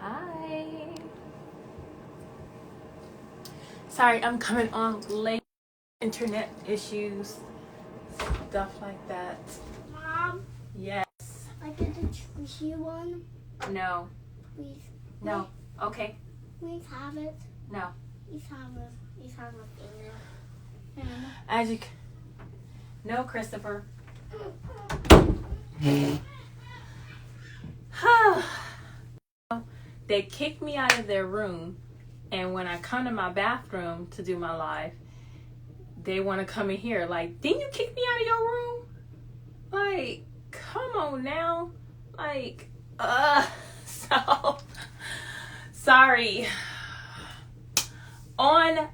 Hi. Sorry, I'm coming on late. Internet issues, stuff like that. Mom? Yes. I get the squishy one? No. Please. No. Okay. Please have it. No. Please have it. Please have it. As you no, Christopher. They kicked me out of their room, and when I come to my bathroom to do my live, they want to come in here. Like, didn't you kick me out of your room? Like, come on now. Like, so sorry. On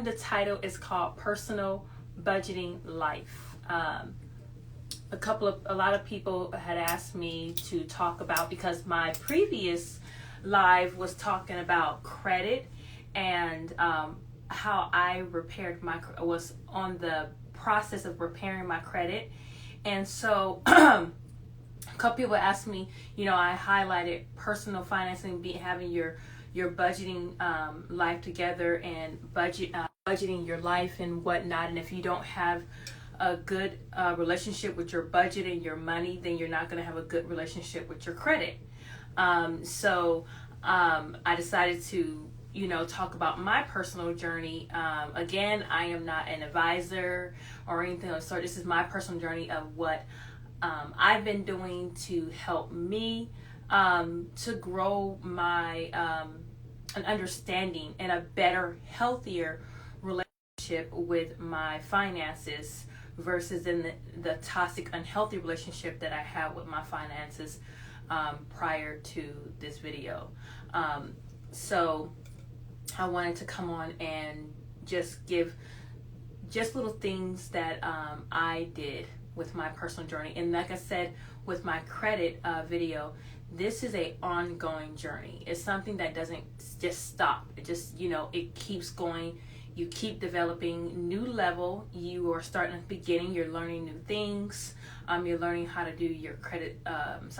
the title is called Personal Budgeting Life. A lot of people had asked me to talk about, because my previous live was talking about credit and how I was on the process of repairing my credit. And so a couple people asked me, I highlighted personal financing, having your budgeting life together, and budgeting your life and whatnot. And if you don't have a good relationship with your budget and your money, then you're not going to have a good relationship with your credit. So I decided to talk about my personal journey. Again, I am not an advisor or anything of the sort. This is my personal journey of what I've been doing to help me to grow my an understanding and a better, healthier relationship with my finances versus in the toxic, unhealthy relationship that I had with my finances prior to this video. So I wanted to come on and just give just little things that I did with my personal journey. And like I said, with my credit video, this is a ongoing journey. It's something that doesn't just stop. It just, it keeps going. You keep developing new level. You are starting at the beginning. You're learning new things. You're learning how to do your credit. Not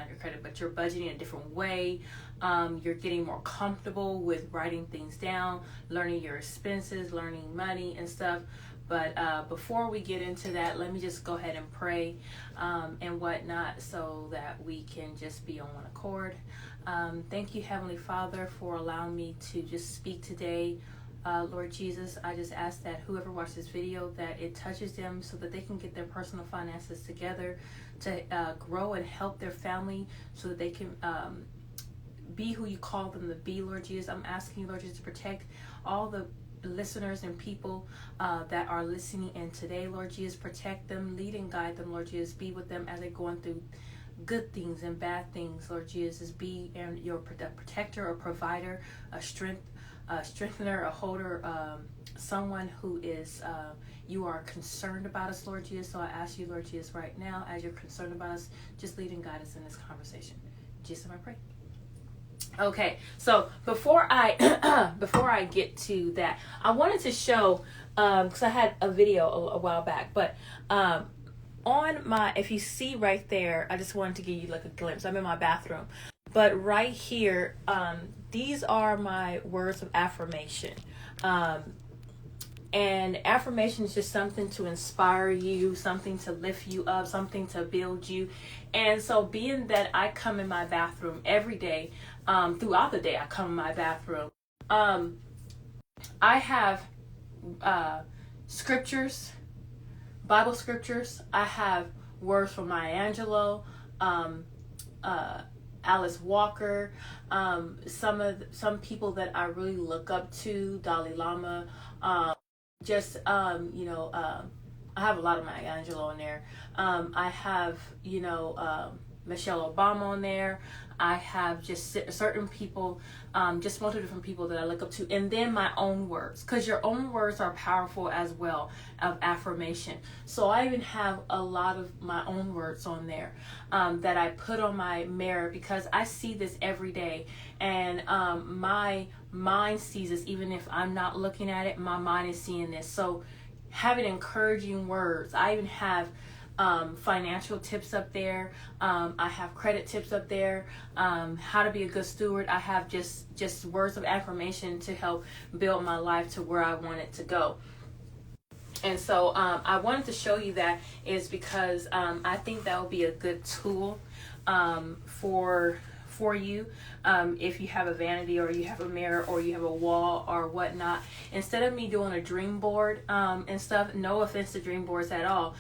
your credit, but your budgeting a different way. You're getting more comfortable with writing things down, learning your expenses, learning money and stuff. But before we get into that, let me just go ahead and pray and whatnot so that we can just be on one accord. Thank you, Heavenly Father, for allowing me to just speak today. Lord Jesus, I just ask that whoever watches this video, that it touches them so that they can get their personal finances together to grow and help their family so that they can be who you call them to be, Lord Jesus. I'm asking you, Lord Jesus, to protect all the listeners and people that are listening in today, Lord Jesus. Protect them, lead and guide them, Lord Jesus. Be with them as they're going through good things and bad things, Lord Jesus. Be your protector or provider, a strengthener, a holder, someone who is you are concerned about us, Lord Jesus. So I ask you, Lord Jesus, right now, as you're concerned about us, just lead and guide us in this conversation. In Jesus' name I pray. Okay, so before I get to that, I wanted to show because I had a video a while back, but on my, if you see right there, I just wanted to give you like a glimpse. I'm in my bathroom, but right here, these are my words of affirmation. And affirmation is just something to inspire you, something to lift you up, something to build you. And so being that I come in my bathroom every day, throughout the day I come in my bathroom, I have scriptures, Bible scriptures. I have words from Maya Angelou, Alice Walker, some people that I really look up to, Dalai Lama, I have a lot of Maya Angelou on there. I have, Michelle Obama on there. I have just certain people, just multiple different people that I look up to. And then my own words, because your own words are powerful as well, of affirmation. So I even have a lot of my own words on there that I put on my mirror, because I see this every day. And my mind sees this, even if I'm not looking at it, my mind is seeing this. So having encouraging words. I even have financial tips up there. I have credit tips up there. How to be a good steward. I have just words of affirmation to help build my life to where I want it to go. And so I wanted to show you that is because I think that would be a good tool for you if you have a vanity or you have a mirror or you have a wall or whatnot. Instead of me doing a dream board and stuff, no offense to dream boards at all,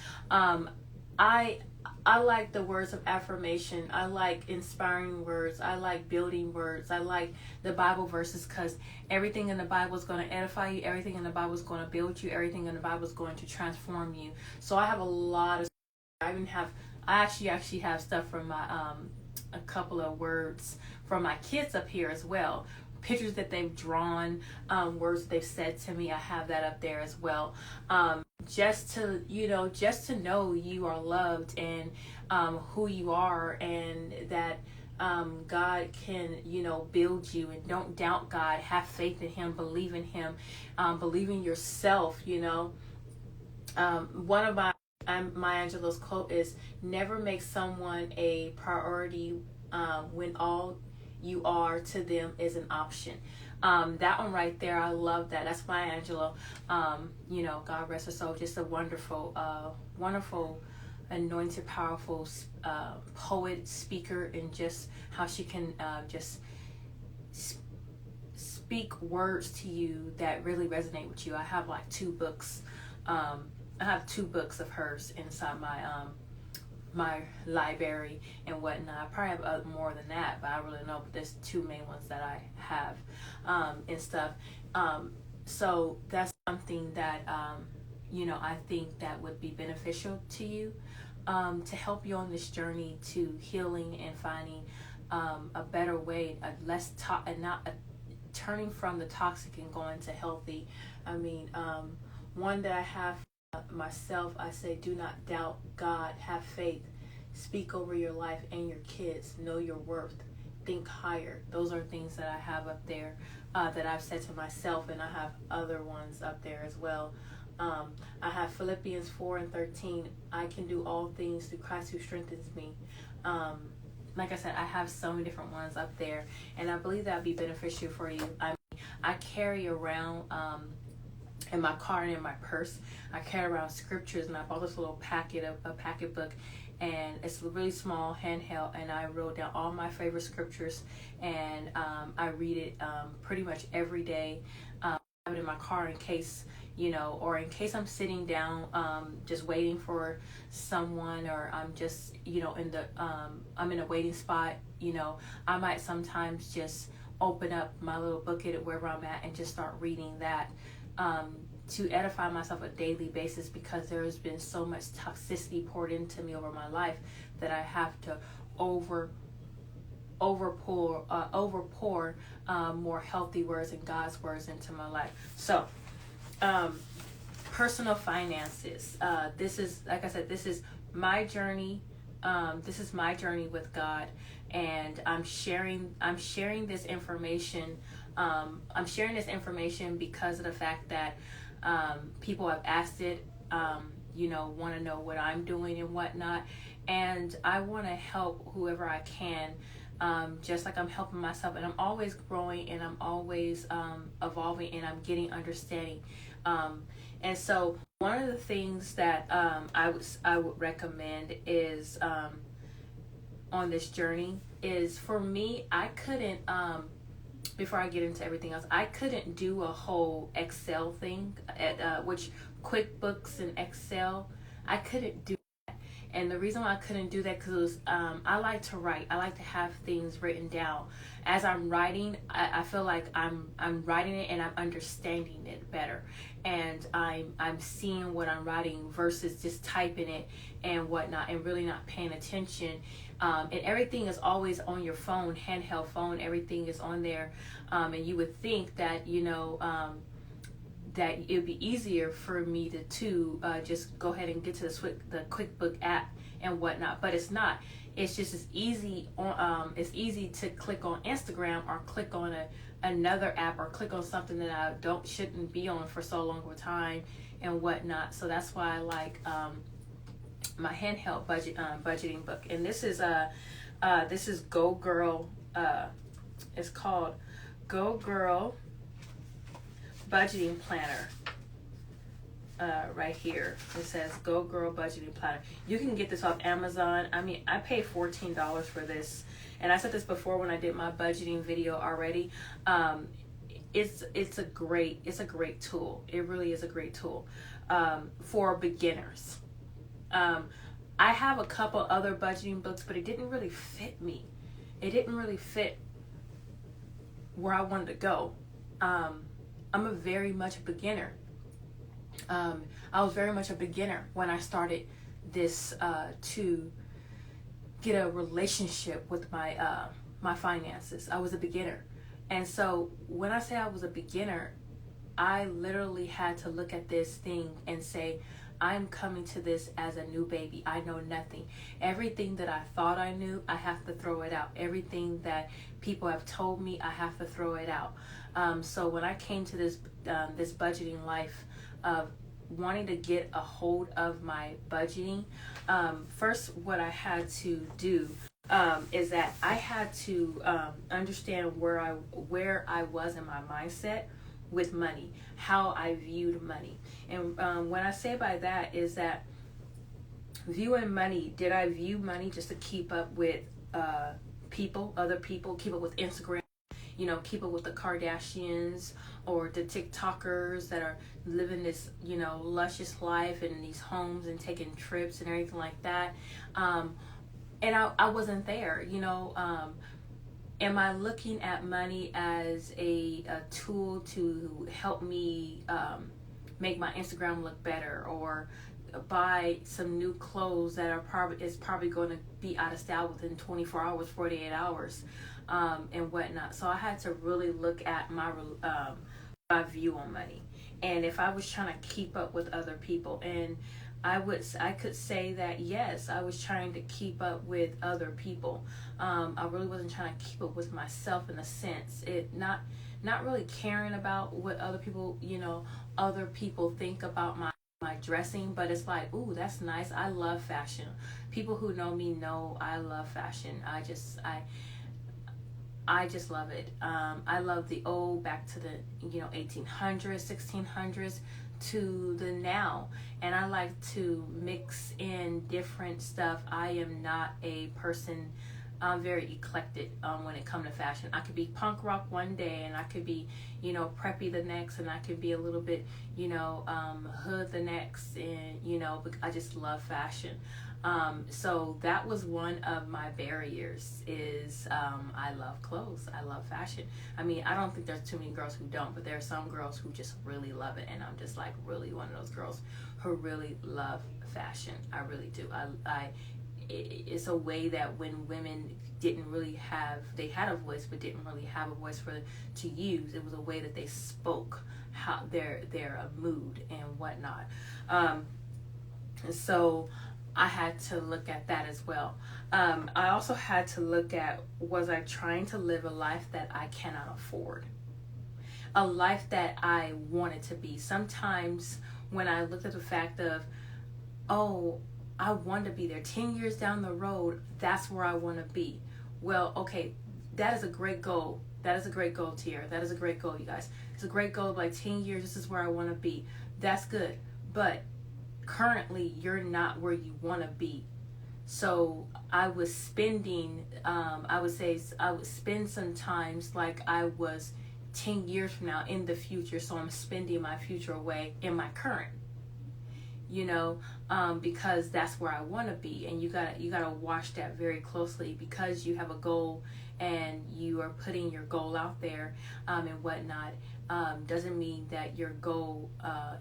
I like the words of affirmation. I like inspiring words. I like building words. I like the Bible verses because everything in the Bible is going to edify you. Everything in the Bible is going to build you. Everything in the Bible is going to transform you. So I have a lot of. I actually have stuff from my a couple of words from my kids up here as well. Pictures that they've drawn, words they've said to me. I have that up there as well. Just to know you are loved and who you are, and that God can, build you, and don't doubt God. Have faith in Him, believe in Him, believe in yourself. One of my Angelo's quote is, "Never make someone a priority when all you are to them is an option." That one right there, I love that. That's Maya Angelou. God rest her soul. Just a wonderful, anointed, powerful poet, speaker, and just how she can just speak words to you that really resonate with you. I have like 2 books. I have 2 books of hers inside my library and whatnot. I probably have more than that, but I really don't know. But there's 2 main ones that I have and stuff. So that's something that I think that would be beneficial to you, to help you on this journey to healing and finding a better way, turning from the toxic and going to healthy. One that I have myself, I say, do not doubt God, have faith, speak over your life and your kids, know your worth, think higher. Those are things that I have up there that I've said to myself, and I have other ones up there as well. I have Philippians 4:13, I can do all things through Christ who strengthens me. Like I said, I have so many different ones up there, and I believe that would be beneficial for you. I carry around in my car and in my purse, I carry around scriptures, and I bought this little a packet book, and it's really small, handheld, and I wrote down all my favorite scriptures, and I read it pretty much every day. I have it in my car in case, or in case I'm sitting down just waiting for someone, or I'm just, I'm in a waiting spot, I might sometimes just open up my little book at wherever I'm at and just start reading that. To edify myself on a daily basis, because there has been so much toxicity poured into me over my life that I have to overpour more healthy words and God's words into my life. So, personal finances. This is, like I said, this is my journey. This is my journey with God, and I'm sharing this information. I'm sharing this information because of the fact that people have asked it, want to know what I'm doing and whatnot, and I want to help whoever I can, just like I'm helping myself, and I'm always growing, and I'm always evolving, and I'm getting understanding. And so one of the things that I would recommend is on this journey is, for me, I couldn't. Before I get into everything else, I couldn't do a whole Excel thing, which QuickBooks and Excel, I couldn't do that. And the reason why I couldn't do that, because I like to write. I like to have things written down. As I'm writing, I feel like I'm writing it and I'm understanding it better. And I'm seeing what I'm writing versus just typing it and whatnot and really not paying attention. And everything is always on your phone, handheld phone. Everything is on there, and you would think that that it would be easier for me to just go ahead and get to the QuickBook app and whatnot, but it's not. It's just as easy. It's easy to click on Instagram or click on another app or click on something that I shouldn't be on for so long of a time and whatnot. So that's why I like my handheld budgeting book, and this is Go Girl. It's called Go Girl Budgeting Planner. Right here it says Go Girl Budgeting Planner. You can get this off Amazon. I mean, I paid $14 for this, and I said this before when I did my budgeting video already. It's a great tool. It really is a great tool for beginners. I have a couple other budgeting books, but it didn't really fit me. It didn't really fit where I wanted to go. I'm a very much a beginner. I was very much a beginner when I started this to get a relationship with my finances. I was a beginner. And so when I say I was a beginner, I literally had to look at this thing and say, I'm coming to this as a new baby. I know nothing. Everything that I thought I knew, I have to throw it out. Everything that people have told me, I have to throw it out. So when I came to this budgeting life of wanting to get a hold of my budgeting, first what I had to do is that I had to understand where I was in my mindset with money, how I viewed money. And what I say by that is that viewing money, did I view money just to keep up with other people, keep up with Instagram, keep up with the Kardashians or the TikTokers that are living this, luscious life in these homes and taking trips and everything like that. And I wasn't there, Am I looking at money as a tool to help me make my Instagram look better, or buy some new clothes that is probably going to be out of style within 24 hours, 48 hours, and whatnot? So I had to really look at my view on money, and if I was trying to keep up with other people. And I could say that yes, I was trying to keep up with other people. I really wasn't trying to keep up with myself in a sense. Not really caring about what other people think about my dressing, but it's like, ooh, that's nice. I love fashion. People who know me know I love fashion. I just love it. I love the old, back to the 1800s, 1600s to the now, and I like to mix in different stuff. I am not a person, I'm very eclectic when it comes to fashion. I could be punk rock one day, and I could be preppy the next, and I could be a little bit hood the next, and I just love fashion. So that was one of my barriers is I love clothes. I love fashion. I mean, I don't think there's too many girls who don't, but there are some girls who just really love it, and I'm just like really one of those girls who really love fashion. I really do. It's a way that when women they had a voice but didn't really have a voice to use. It was a way that they spoke how their mood and whatnot. And so I had to look at that as well. I also had to look at, was I trying to live a life that I cannot afford? A life that I wanted to be. Sometimes when I looked at the fact of, I want to be there 10 years down the road, that's where I want to be. Well, okay, that is a great goal. That is a great goal, Tiara. That is a great goal, you guys. It's a great goal, like 10 years, this is where I want to be. That's good. But currently, you're not where you want to be. So I was spending, I would spend sometimes like I was 10 years from now in the future. So I'm spending my future away in my current, because that's where I want to be. And you gotta watch that very closely, because you have a goal and you are putting your goal out there, and whatnot, doesn't mean that your goal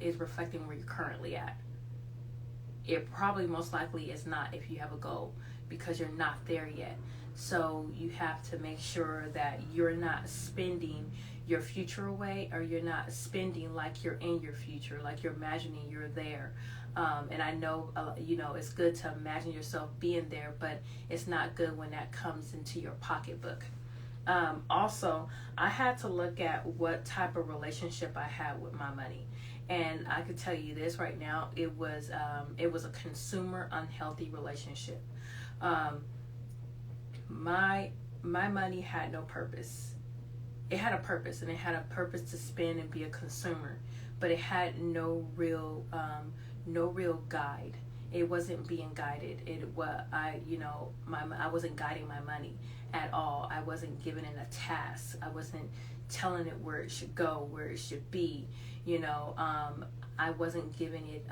is reflecting where you're currently at. It probably most likely is not if you have a goal, because you're not there yet. So you have to make sure that you're not spending your future away, or you're not spending like you're in your future, like you're imagining you're there. And I know, it's good to imagine yourself being there, but it's not good when that comes into your pocketbook. Also, I had to look at what type of relationship I had with my money. And I could tell you this right now, it was a consumer unhealthy relationship. My money had no purpose. It had a purpose, and it had a purpose to spend and be a consumer, but it had no real guide. It wasn't being guided. I wasn't guiding my money at all. I wasn't giving it a task. I wasn't telling it where it should go, where it should be. I wasn't giving it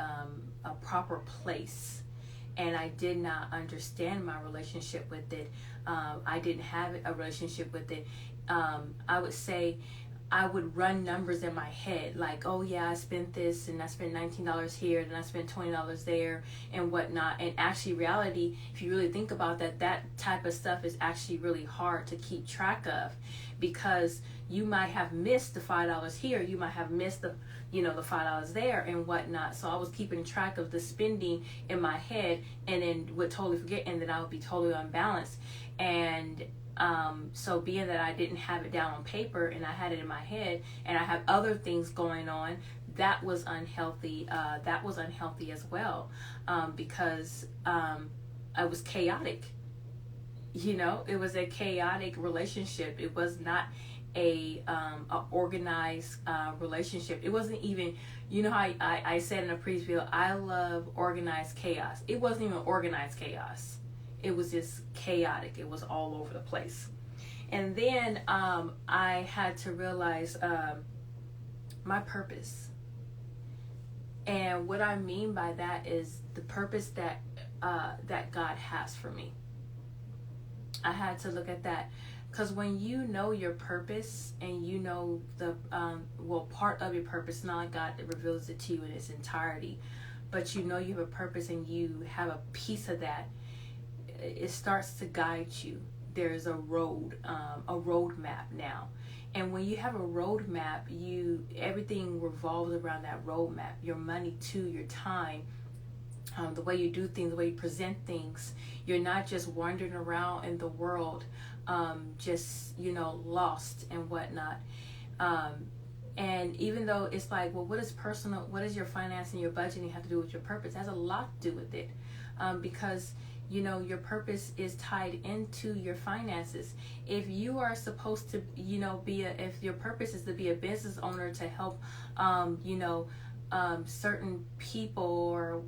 a proper place, and I did not understand my relationship with it. I didn't have a relationship with it. I would say I would run numbers in my head, like, oh yeah, I spent this, and I spent $19 here, and I spent $20 there, and whatnot. And actually, reality, if you really think about that, that type of stuff is actually really hard to keep track of, because you might have missed the $5 here, you might have missed the $5 there, and whatnot. So I was keeping track of the spending in my head, and then would totally forget, and then I would be totally unbalanced. And so being that I didn't have it down on paper, and I had it in my head, and I have other things going on, that was unhealthy. That was unhealthy as well, because I was chaotic. It was a chaotic relationship. It was not a organized relationship. It wasn't even, how I said in a previous video, I love organized chaos. It wasn't even organized chaos. It was just chaotic. It was all over the place. And then I had to realize my purpose. And what I mean by that is the purpose that God has for me. I had to look at that, because when you know your purpose, and you know the part of your purpose, not like God reveals it to you in its entirety, but you know you have a purpose and you have a piece of that, it starts to guide you. There's a roadmap now. And when you have a roadmap, everything revolves around that roadmap. Your money too, your time, the way you do things, the way you present things. You're not just wandering around in the world, just lost and whatnot. And even though it's like, well, what is your finance and your budgeting have to do with your purpose? It has a lot to do with it, because your purpose is tied into your finances. If you are supposed to, if your purpose is to be a business owner to help, certain people, or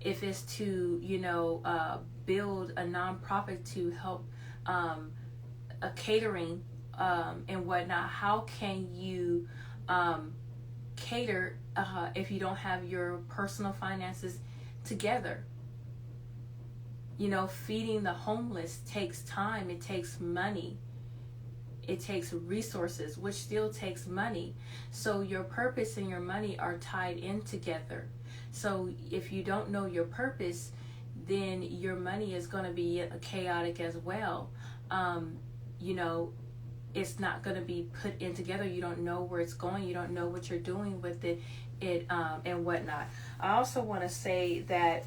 if it's to, build a nonprofit to help a catering and whatnot, how can you cater if you don't have your personal finances together? Feeding the homeless takes time. It takes money. It takes resources, which still takes money. So your purpose and your money are tied in together. So if you don't know your purpose, then your money is going to be chaotic as well. It's not going to be put in together. You don't know where it's going. You don't know what you're doing with it, and whatnot. I also want to say that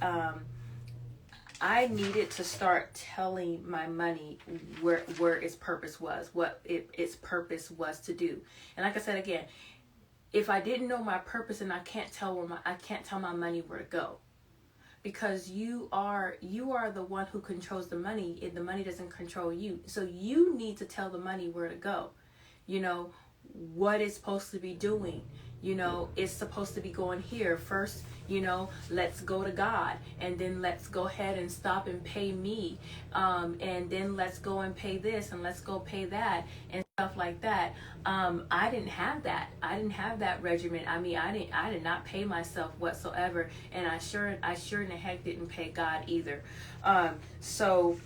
I needed to start telling my money where its purpose was, what its purpose was to do. And like I said again, if I didn't know my purpose, and I can't tell my money where to go, because you are the one who controls the money. If the money doesn't control you, so you need to tell the money where to go. What it's supposed to be doing. It's supposed to be going here first. Let's go to God, and then let's go ahead and stop and pay me, and then let's go and pay this, and let's go pay that, and stuff like that. I didn't have that. I didn't have that regimen. I did not pay myself whatsoever, and I sure in the heck didn't pay God either. So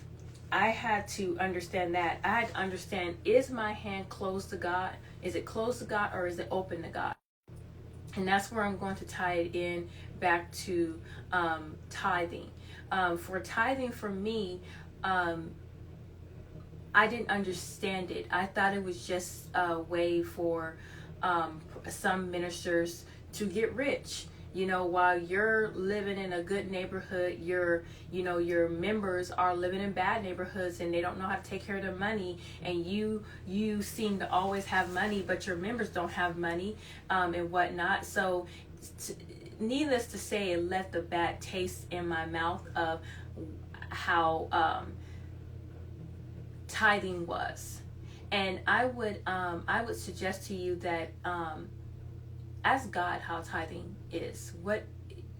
I had to understand that. I had to understand, is my hand closed to God? Is it closed to God, or is it open to God? And that's where I'm going to tie it in back to tithing. For tithing, for me, I didn't understand it. I thought it was just a way for some ministers to get rich. While you're living in a good neighborhood, your members are living in bad neighborhoods and they don't know how to take care of their money, and you seem to always have money, but your members don't have money, and whatnot. So needless to say, it left a bad taste in my mouth of how tithing was. And I would suggest to you that ask God how tithing is.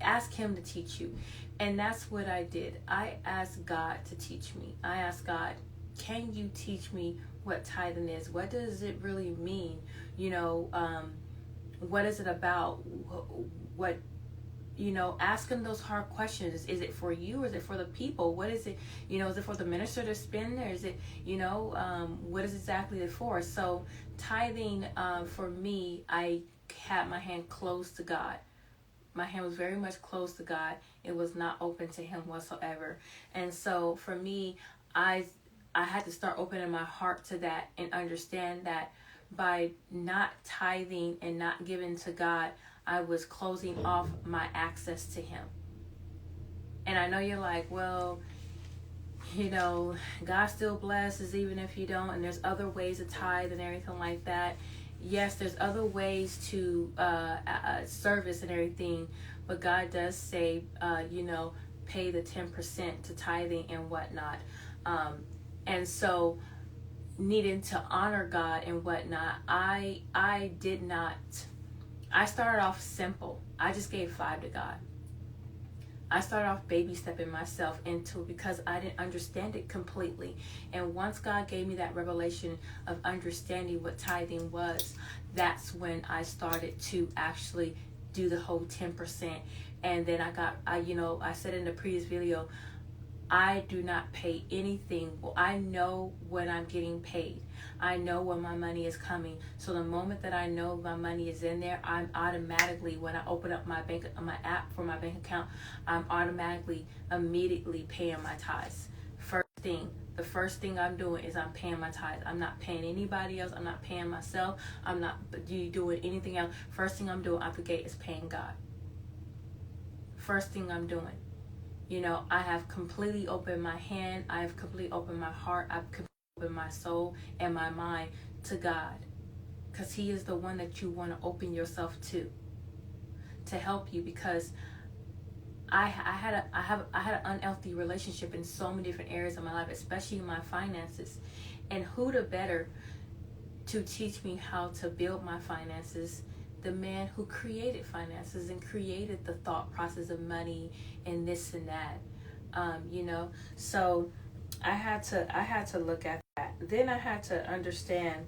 Ask Him to teach you. And that's what I did. I asked God to teach me. I asked God, can you teach me what tithing is? What does it really mean? What is it about? Ask Him those hard questions. Is it for you or is it for the people? What is it? Is it for the minister to spend, or is it, what is exactly it for? So tithing, for me, I had my hand close to God. My hand was very much close to God. It was not open to Him whatsoever. And so for me, I had to start opening my heart to that and understand that by not tithing and not giving to God, I was closing off my access to Him. And I know you're like, well, God still blesses even if you don't, and there's other ways to tithe and everything like that. Yes, there's other ways to service and everything, but God does say, pay the 10% to tithing and whatnot. And so needing to honor God and whatnot, I started off simple. I just gave 5 to God. I started off baby stepping myself into it because I didn't understand it completely. And once God gave me that revelation of understanding what tithing was, that's when I started to actually do the whole 10%. And then I said in the previous video, I do not pay anything. Well, I know when I'm getting paid. I know when my money is coming. So the moment that I know my money is in there, I'm automatically, when I open up my app for my bank account, I'm immediately paying my tithes. The first thing I'm doing is I'm paying my tithes. I'm not paying anybody else. I'm not paying myself. I'm not doing anything else. First thing I'm doing out the gate is paying God. First thing I'm doing. I have completely opened my hand. I have completely opened my heart. I've completely opened my soul and my mind to God, because He is the one that you want to open yourself to help you. Because I had an unhealthy relationship in so many different areas of my life, especially my finances. And who the better to teach me how to build my finances? The man who created finances and created the thought process of money and this and that, So I had to look at that. Then I had to understand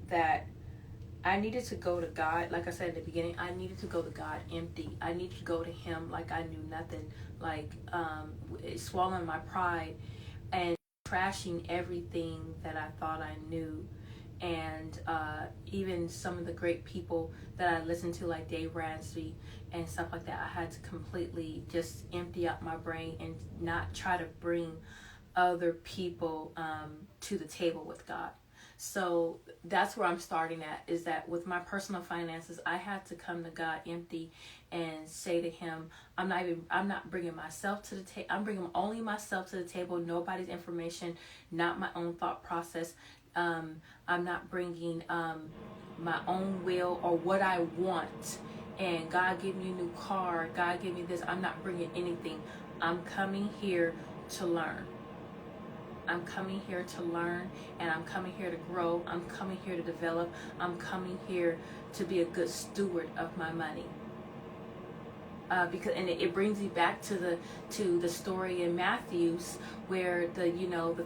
that I needed to go to God. Like I said in the beginning, I needed to go to God empty. I needed to go to Him like I knew nothing, like swallowing my pride and trashing everything that I thought I knew. And even some of the great people that I listened to, like Dave Ramsey and stuff like that, I had to completely just empty out my brain and not try to bring other people to the table with God. So that's where I'm starting at, is that with my personal finances, I had to come to God empty and say to Him, I'm not bringing myself to the table. I'm bringing only myself to the table, nobody's information, not my own thought process. I'm not bringing my own will or what I want. And God give me a new car, God give me this. I'm not bringing anything. I'm coming here to learn. I'm coming here to learn, and I'm coming here to grow. I'm coming here to develop. I'm coming here to be a good steward of my money. Because it brings me back to the story in Matthew's where the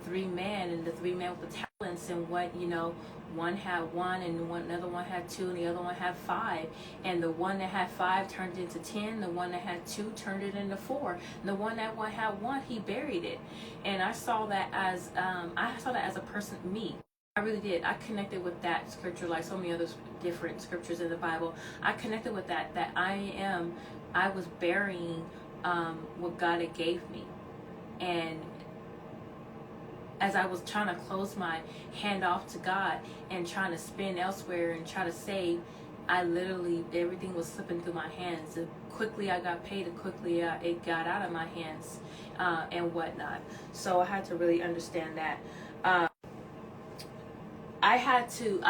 3 men and the 3 men with the talents, and one had 1 and another one had 2 and the other one had 5, and the one that had 5 turned into 10, the one that had 2 turned it into 4, and the one that had 1, he buried it. And I saw that as a person, me. I really did. I connected with that scripture, like so many other different scriptures in the Bible. I connected with that I was burying what God had gave me. And as I was trying to close my hand off to God and trying to spend elsewhere and try to save, I literally, everything was slipping through my hands. The quickly I got paid, the quickly it got out of my hands, and whatnot. So I had to really understand that. I had to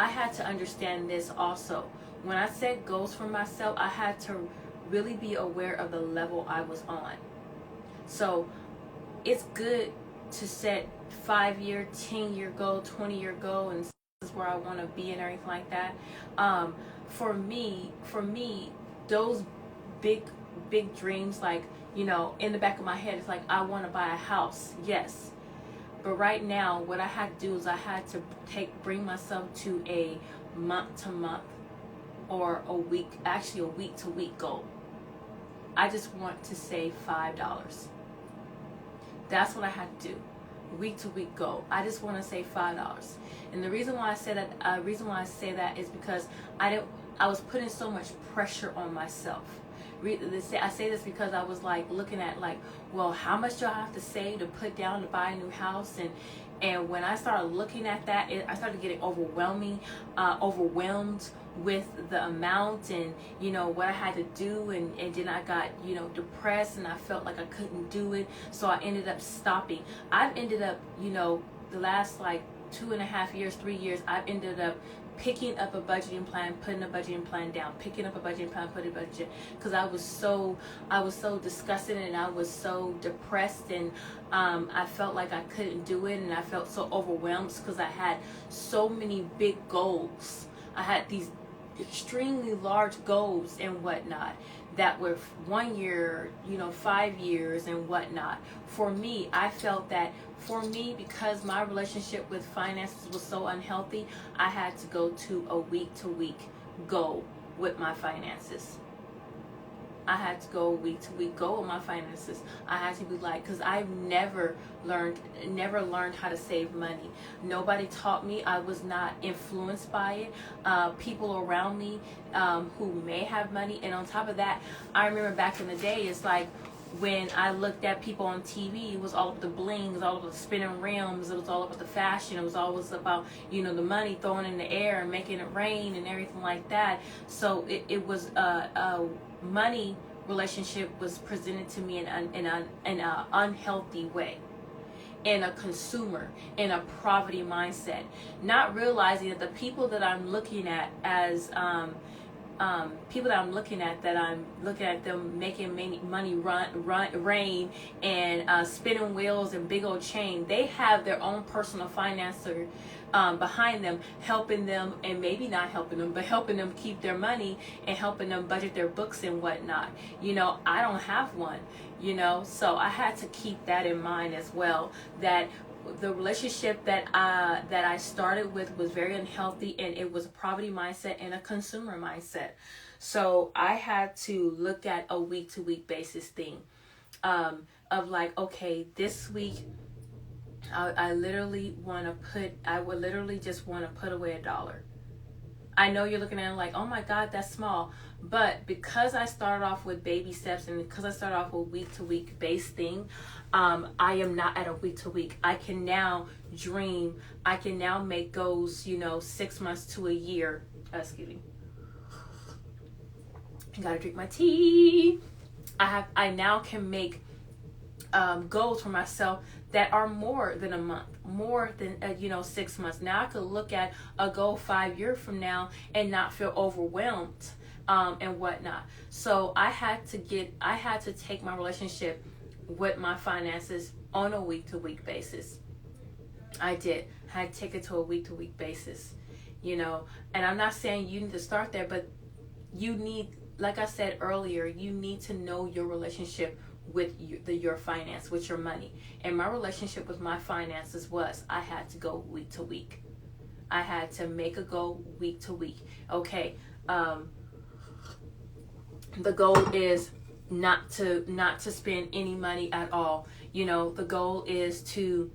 understand this also. When I set goals for myself, I had to really be aware of the level I was on. So it's good to set 5-year, 10-year goal, 20-year goal, and this is where I want to be and everything like that. For me, those big dreams, like, you know, in the back of my head, it's like, I want to buy a house. Yes. But right now, what I had to do is I had to bring myself to a month-to-month or a week-to-week goal. I just want to save $5. That's what I had to do. Week-to-week goal. I just want to save $5. And the reason why I say that, is because I was putting so much pressure on myself. I say this because I was like looking at like, well, how much do I have to save to put down to buy a new house? And when I started looking at that, I started getting overwhelmed with the amount and, you know, what I had to do. And then I got, you know, depressed and I felt like I couldn't do it. So I ended up stopping. I've ended up, you know, the last like 2.5 years, 3 years, I've ended up picking up a budgeting plan, putting a budgeting plan down, picking up a budgeting plan, putting a budget, because I was so disgusted and I was so depressed, and I felt like I couldn't do it, and I felt so overwhelmed because I had so many big goals. I had these extremely large goals and whatnot that were 1 year, you know, 5 years and whatnot. For me, I felt that because my relationship with finances was so unhealthy, I had to go to a week-to-week goal with my finances. I had to go week-to-week goal with my finances. I had to be like, because I've never learned how to save money. Nobody taught me. I was not influenced by it. People around me who may have money. And on top of that, I remember back in the day, it's like, when I looked at people on TV, it was all about the bling, it was all about the spinning rims, it was all about the fashion, it was always about, you know, the money thrown in the air and making it rain and everything like that. So it was a money relationship was presented to me in an unhealthy way, in a consumer, in a poverty mindset, not realizing that the people that I'm looking at as people that I'm looking at them making money rain and spinning wheels and big old chain. They have their own personal financer behind them, helping them, and maybe not helping them, but helping them keep their money and helping them budget their books and whatnot. You know, I don't have one, you know, so I had to keep that in mind as well, that the relationship that I started with was very unhealthy, and it was a poverty mindset and a consumer mindset. So I had to look at a week-to-week basis thing, of like, okay, this week I would literally just want to put away $1. I know you're looking at it like, oh my God, that's small. But because I started off with baby steps, and because I started off with week-to-week based thing, I am not at a week-to-week. I can now dream. I can now make goals, you know, 6 months to a year. Excuse me. I gotta drink my tea. I now can make goals for myself that are more than a month, more than 6 months. Now I could look at a goal 5 years from now and not feel overwhelmed and whatnot. So I had to take my relationship with my finances on a week-to-week basis. I had to take it to a week-to-week basis, you know. And I'm not saying you need to start there, but you need, like I said earlier, you need to know your relationship with your finance, with your money. And my relationship with my finances was, I had to go week to week. I had to make a goal week to week. Okay, the goal is not to spend any money at all. You know, the goal is to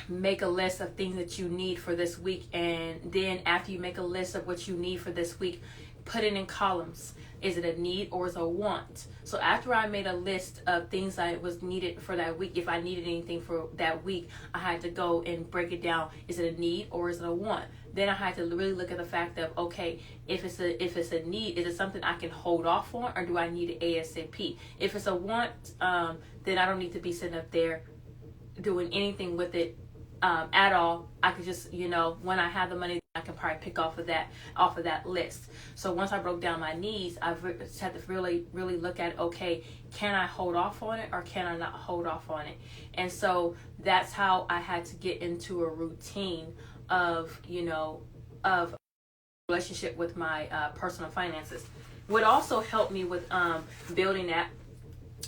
make a list of things that you need for this week, and then after you make a list of what you need for this week, put it in columns. Is it a need or is it a want? So after I made a list of things that was needed for that week, if I needed anything for that week, I had to go and break it down. Is it a need or is it a want? Then I had to really look at the fact of, okay, if it's a need, is it something I can hold off on, or do I need it ASAP? If it's a want, then I don't need to be sitting up there doing anything with it at all. I could just, when I have the money, I can probably pick off of that list. So once I broke down my needs, I just had to really, really look at, okay, can I hold off on it or can I not hold off on it? And so that's how I had to get into a routine of relationship with my personal finances. What also helped me with building that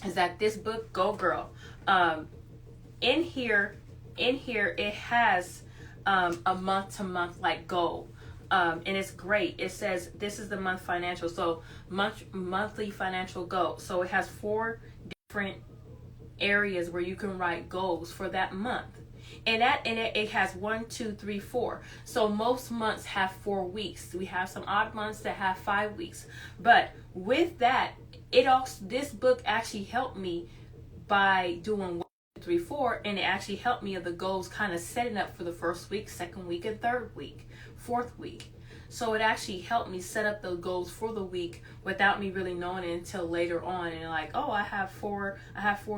is that this book, Go Girl, in here it has a month-to-month like goal, and it's great. It says this is the month financial, so monthly financial goal. So it has 4 different areas where you can write goals for that month, and it has 1, 2, 3, 4. So most months have 4 weeks. We have some odd months that have 5 weeks, but with that, this book actually helped me by doing 1, 2, 3, 4, and it actually helped me of the goals kind of setting up for the first week, second week, and third week, fourth week. So it actually helped me set up the goals for the week without me really knowing it until later on, and like, oh, I have 4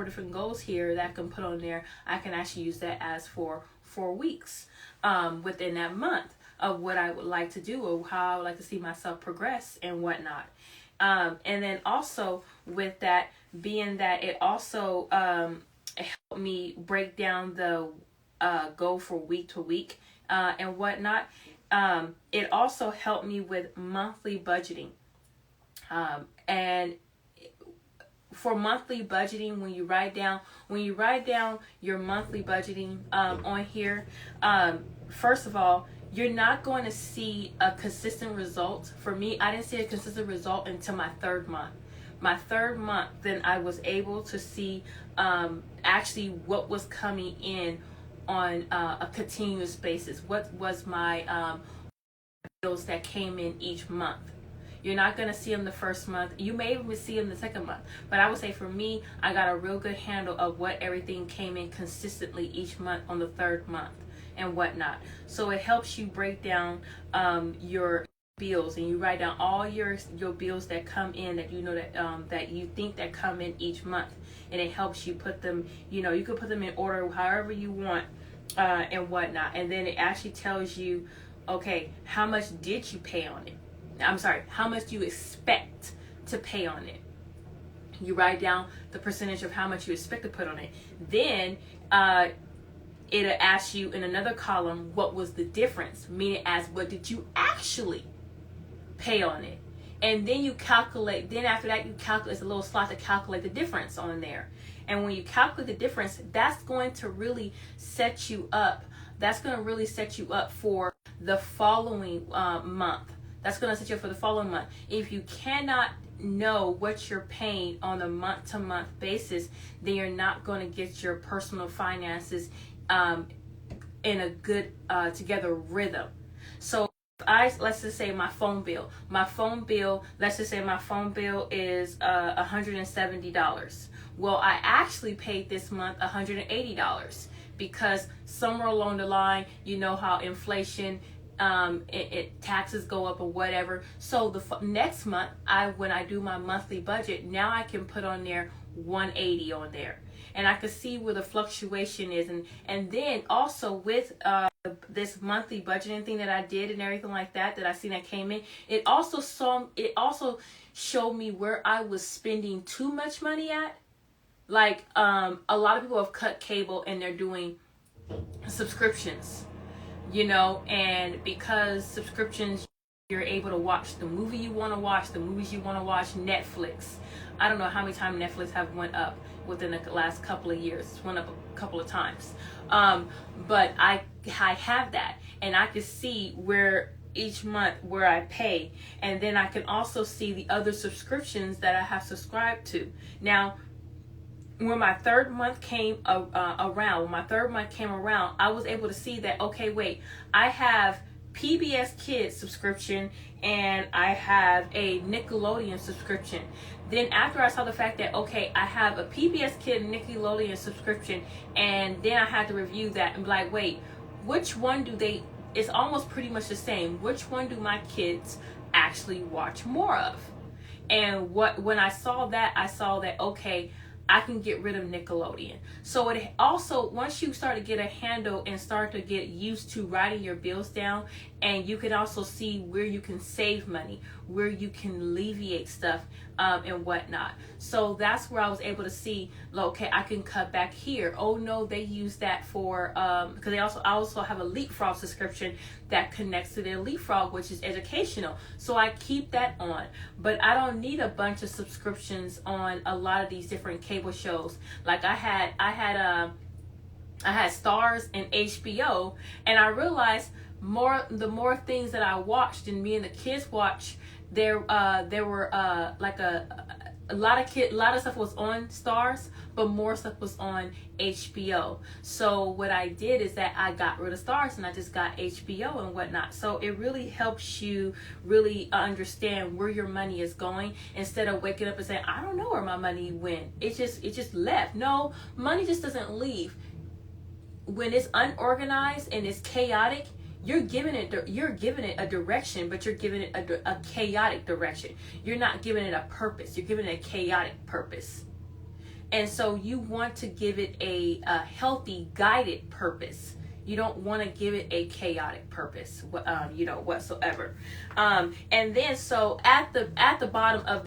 different goals here that I can put on there. I can actually use that as for 4 weeks within that month of what I would like to do or how I would like to see myself progress and whatnot. And then also with that being that it also helped me break down the goal for week to week and whatnot. It also helped me with monthly budgeting. And for monthly budgeting, when you write down your monthly budgeting on here, first of all, you're not going to see a consistent result. For me, I didn't see a consistent result until my 3rd month. My 3rd month, then I was able to see actually what was coming in on a continuous basis. What was my bills that came in each month. You're not going to see them the first month. You may even see them the second month. But I would say for me, I got a real good handle of what everything came in consistently each month on the 3rd month and whatnot. So it helps you break down your bills, and you write down all your bills that come in that you know that you think that come in each month, and it helps you put them, you can put them in order however you want and whatnot. And then it actually tells you, okay, how much did you pay on it? How much do you expect to pay on it? You write down the percentage of how much you expect to put on it. Then it'll ask you in another column, what was the difference? Meaning as what did you actually pay on it? And then you calculate, then after that you calculate, it's a little slot to calculate the difference on there. And when you calculate the difference, that's going to really set you up. That's going to really set you up for the following month. That's going to set you up for the following month. If you cannot know what you're paying on a month-to-month basis, then you're not going to get your personal finances in a good together rhythm. So let's just say my phone bill. Let's just say my phone bill is $170. Well, I actually paid this month $180 because somewhere along the line, you know how inflation, taxes go up or whatever. So the next month, when I do my monthly budget, now I can put on there $180 on there, and I can see where the fluctuation is. And then also with this monthly budgeting thing that I did and everything like that I seen that came in, it also showed me where I was spending too much money at. Like a lot of people have cut cable and they're doing subscriptions, and because subscriptions, you're able to watch the movie you want to watch, the movies you want to watch. Netflix, I don't know how many times Netflix have went up within the last couple of years. It's went up a couple of times, but I have that, and I can see where each month where I pay, and then I can also see the other subscriptions that I have subscribed to. Now, when my 3rd month came around, I was able to see that, okay, wait, I have PBS Kids subscription, and I have a Nickelodeon subscription. Then after I saw the fact that, okay, I have a PBS Kid Nickelodeon subscription, and then I had to review that and be like, wait, which one do they, it's almost pretty much the same. Which one do my kids actually watch more of? And when I saw that, okay, I can get rid of Nickelodeon. So it also, once you start to get a handle and start to get used to writing your bills down, and you can also see where you can save money, where you can alleviate stuff, and whatnot. So that's where I was able to see, okay, I can cut back here. Oh no, they use that for, because I also have a Leapfrog subscription that connects to their Leapfrog, which is educational. So I keep that on, but I don't need a bunch of subscriptions on a lot of these different cable shows. Like I had Stars and HBO, and I realized the more things that I watched and me and the kids watched, there were like a lot of stuff was on Stars, but more stuff was on HBO. So what I did is that I got rid of Stars and I just got HBO and whatnot. So it really helps you really understand where your money is going, instead of waking up and saying, I don't know where my money went. It just left. No, money just doesn't leave. When it's unorganized and it's chaotic, you're giving it a direction, but you're giving it a chaotic direction. You're not giving it a purpose. You're giving it a chaotic purpose. And so you want to give it a healthy, guided purpose. You don't want to give it a chaotic purpose, whatsoever. And then so at the bottom of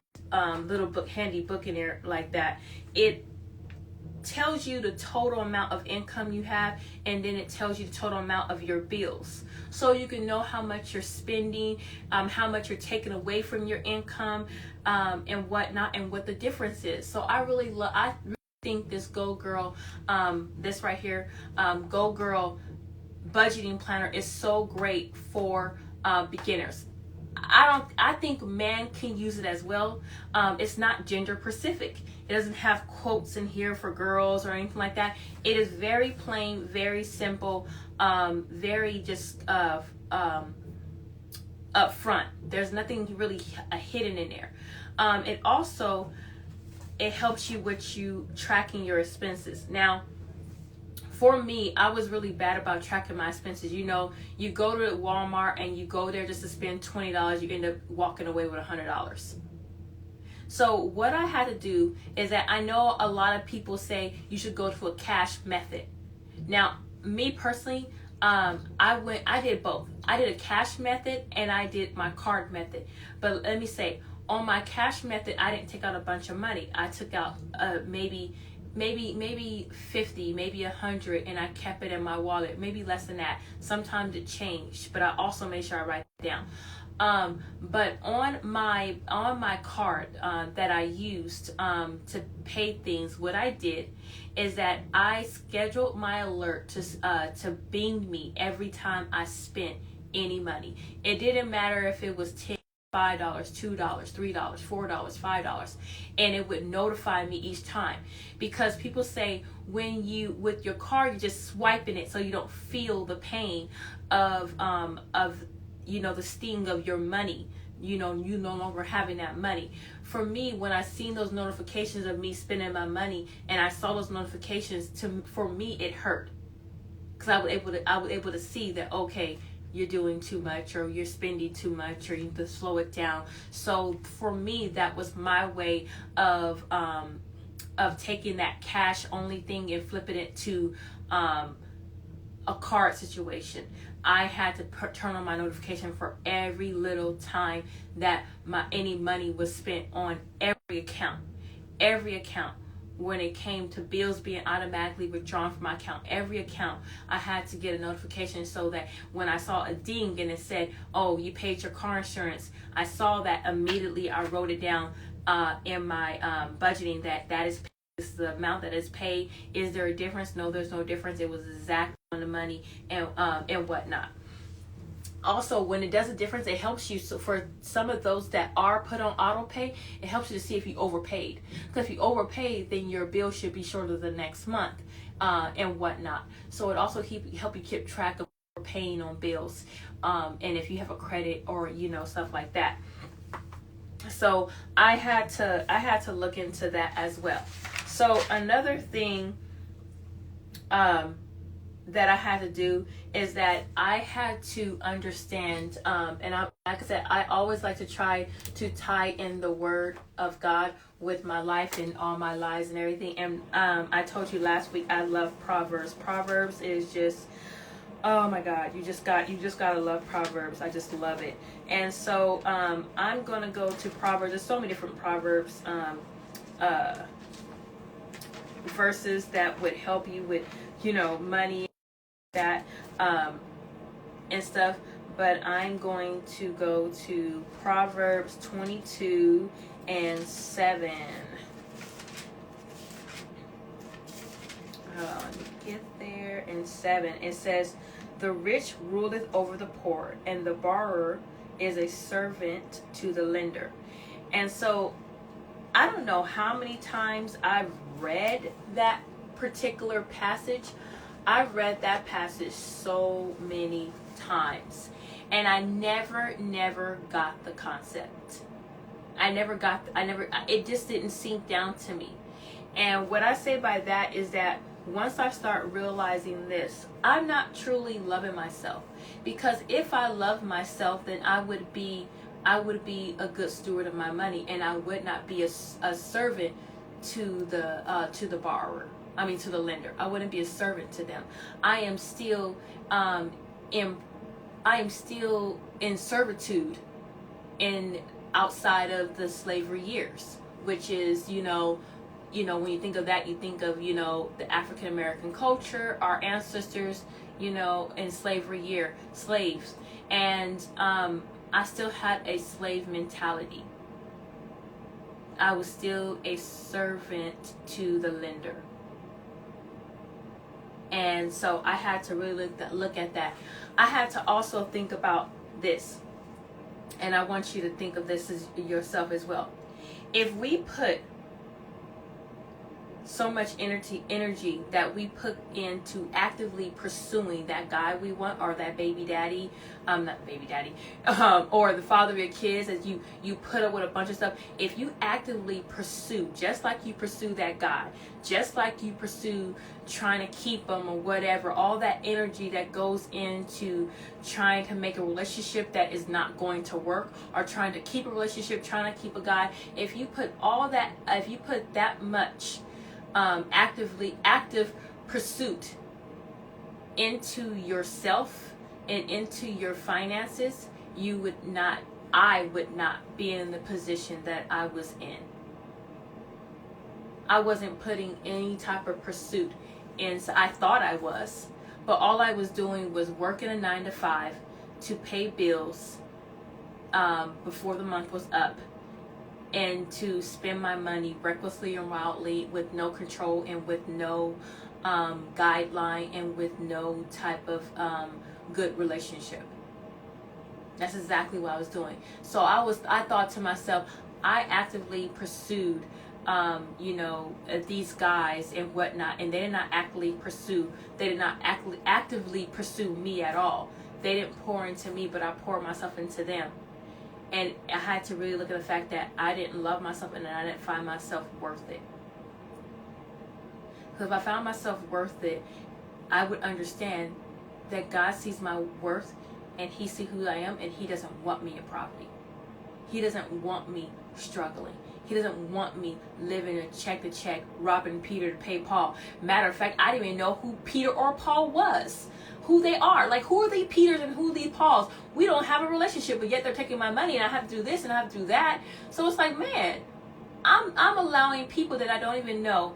little book, handy book in there like that, it tells you the total amount of income you have, and then it tells you the total amount of your bills, so you can know how much you're spending, how much you're taking away from your income, and whatnot, and what the difference is. So I really think this Go Girl, this right here, Go Girl budgeting planner is so great for beginners. I think men can use it as well. It's not gender specific. It doesn't have quotes in here for girls or anything like that. It is very plain, very simple, very just up front. There's nothing really hidden in there. It helps you with you tracking your expenses. Now, for me, I was really bad about tracking my expenses. You know, you go to Walmart and you go there just to spend $20, you end up walking away with $100. So what I had to do is that, I know a lot of people say you should go to a cash method. Now, me personally, I did both. I did a cash method and I did my card method. But let me say, on my cash method, I didn't take out a bunch of money. I took out maybe 50, maybe 100, and I kept it in my wallet. Maybe less than that. Sometimes it changed, but I also made sure I write it down. But on my card that I used to pay things, what I did is that I scheduled my alert to bing me every time I spent any money. It didn't matter if it was $10, $5, $2, $3, $4, $5, and it would notify me each time. Because people say when you, with your card, you're just swiping it so you don't feel the pain of the sting of your money, you no longer having that money. For me, when I seen those notifications of me spending my money, and I saw those notifications, for me it hurt, because I was able to see that, okay, you're doing too much, or you're spending too much, or you need to slow it down. So for me, that was my way of taking that cash only thing and flipping it to a card situation. I had to turn on my notification for every little time that any money was spent on every account. When it came to bills being automatically withdrawn from my account, every account, I had to get a notification so that when I saw a ding and it said, oh, you paid your car insurance, I saw that immediately. I wrote it down in my budgeting that is paid. This is the amount that is paid. Is there a difference? No, there's no difference. It was exactly on the money and whatnot. Also, when it does a difference, it helps you. So for some of those that are put on auto pay, it helps you to see if you overpaid. Because if you overpaid, then your bill should be shorter the next month, and whatnot. So it also help you keep track of paying on bills, and if you have a credit or stuff like that. So I had to look into that as well. So another thing that I had to do is that I had to understand, and like I said, I always like to try to tie in the word of God with my life and all my lives and everything. And I told you last week I love Proverbs. Proverbs is just, oh my God, you just gotta love Proverbs. I just love it. And so I'm gonna go to Proverbs. There's so many different Proverbs verses that would help you with money, that and stuff. But I'm going to go to Proverbs 22:7. Let me get there. In 7 it says, "The rich ruleth over the poor, and the borrower is a servant to the lender." And so I don't know how many times I've read that particular passage. I've read that passage so many times, and I never got the concept. It just didn't sink down to me. And what I say by that is that once I start realizing this, I'm not truly loving myself. Because if I love myself, then I would be a good steward of my money, and I would not be a servant to the borrower. I mean, to the lender. I wouldn't be a servant to them. I am still in servitude outside of the slavery years, which is when you think of that, you think of the African American culture, our ancestors, in slavery year, slaves, and I still had a slave mentality. I was still a servant to the lender. And so I had to really look at that. I had to also think about this. And I want you to think of this as yourself as well. If we put so much energy that we put into actively pursuing that guy we want, or that baby daddy, not baby daddy, or the father of your kids, as you put up with a bunch of stuff. If you actively pursue, just like you pursue that guy, just like you pursue trying to keep them or whatever, all that energy that goes into trying to make a relationship that is not going to work, or trying to keep a relationship, trying to keep a guy, if you put that much active pursuit into yourself and into your finances, I would not be in the position that I was in. I wasn't putting any type of pursuit in. So I thought I was, but all I was doing was working a 9-to-5 to pay bills before the month was up, and to spend my money recklessly and wildly with no control and with no guideline and with no type of good relationship. That's exactly what I was doing. So I thought to myself, I actively pursued these guys and whatnot, and they did not actively pursue me at all. They didn't pour into me, but I poured myself into them. And I had to really look at the fact that I didn't love myself, and that I didn't find myself worth it. Because if I found myself worth it, I would understand that God sees my worth, and He sees who I am, and He doesn't want me in poverty. He doesn't want me struggling. He doesn't want me living a check to check, robbing Peter to pay Paul. Matter of fact, I didn't even know who Peter or Paul was. Who they are. Like, who are the Peters and who are the Pauls? We don't have a relationship, but yet they're taking my money, and I have to do this and I have to do that. So it's like, man, I'm allowing people that I don't even know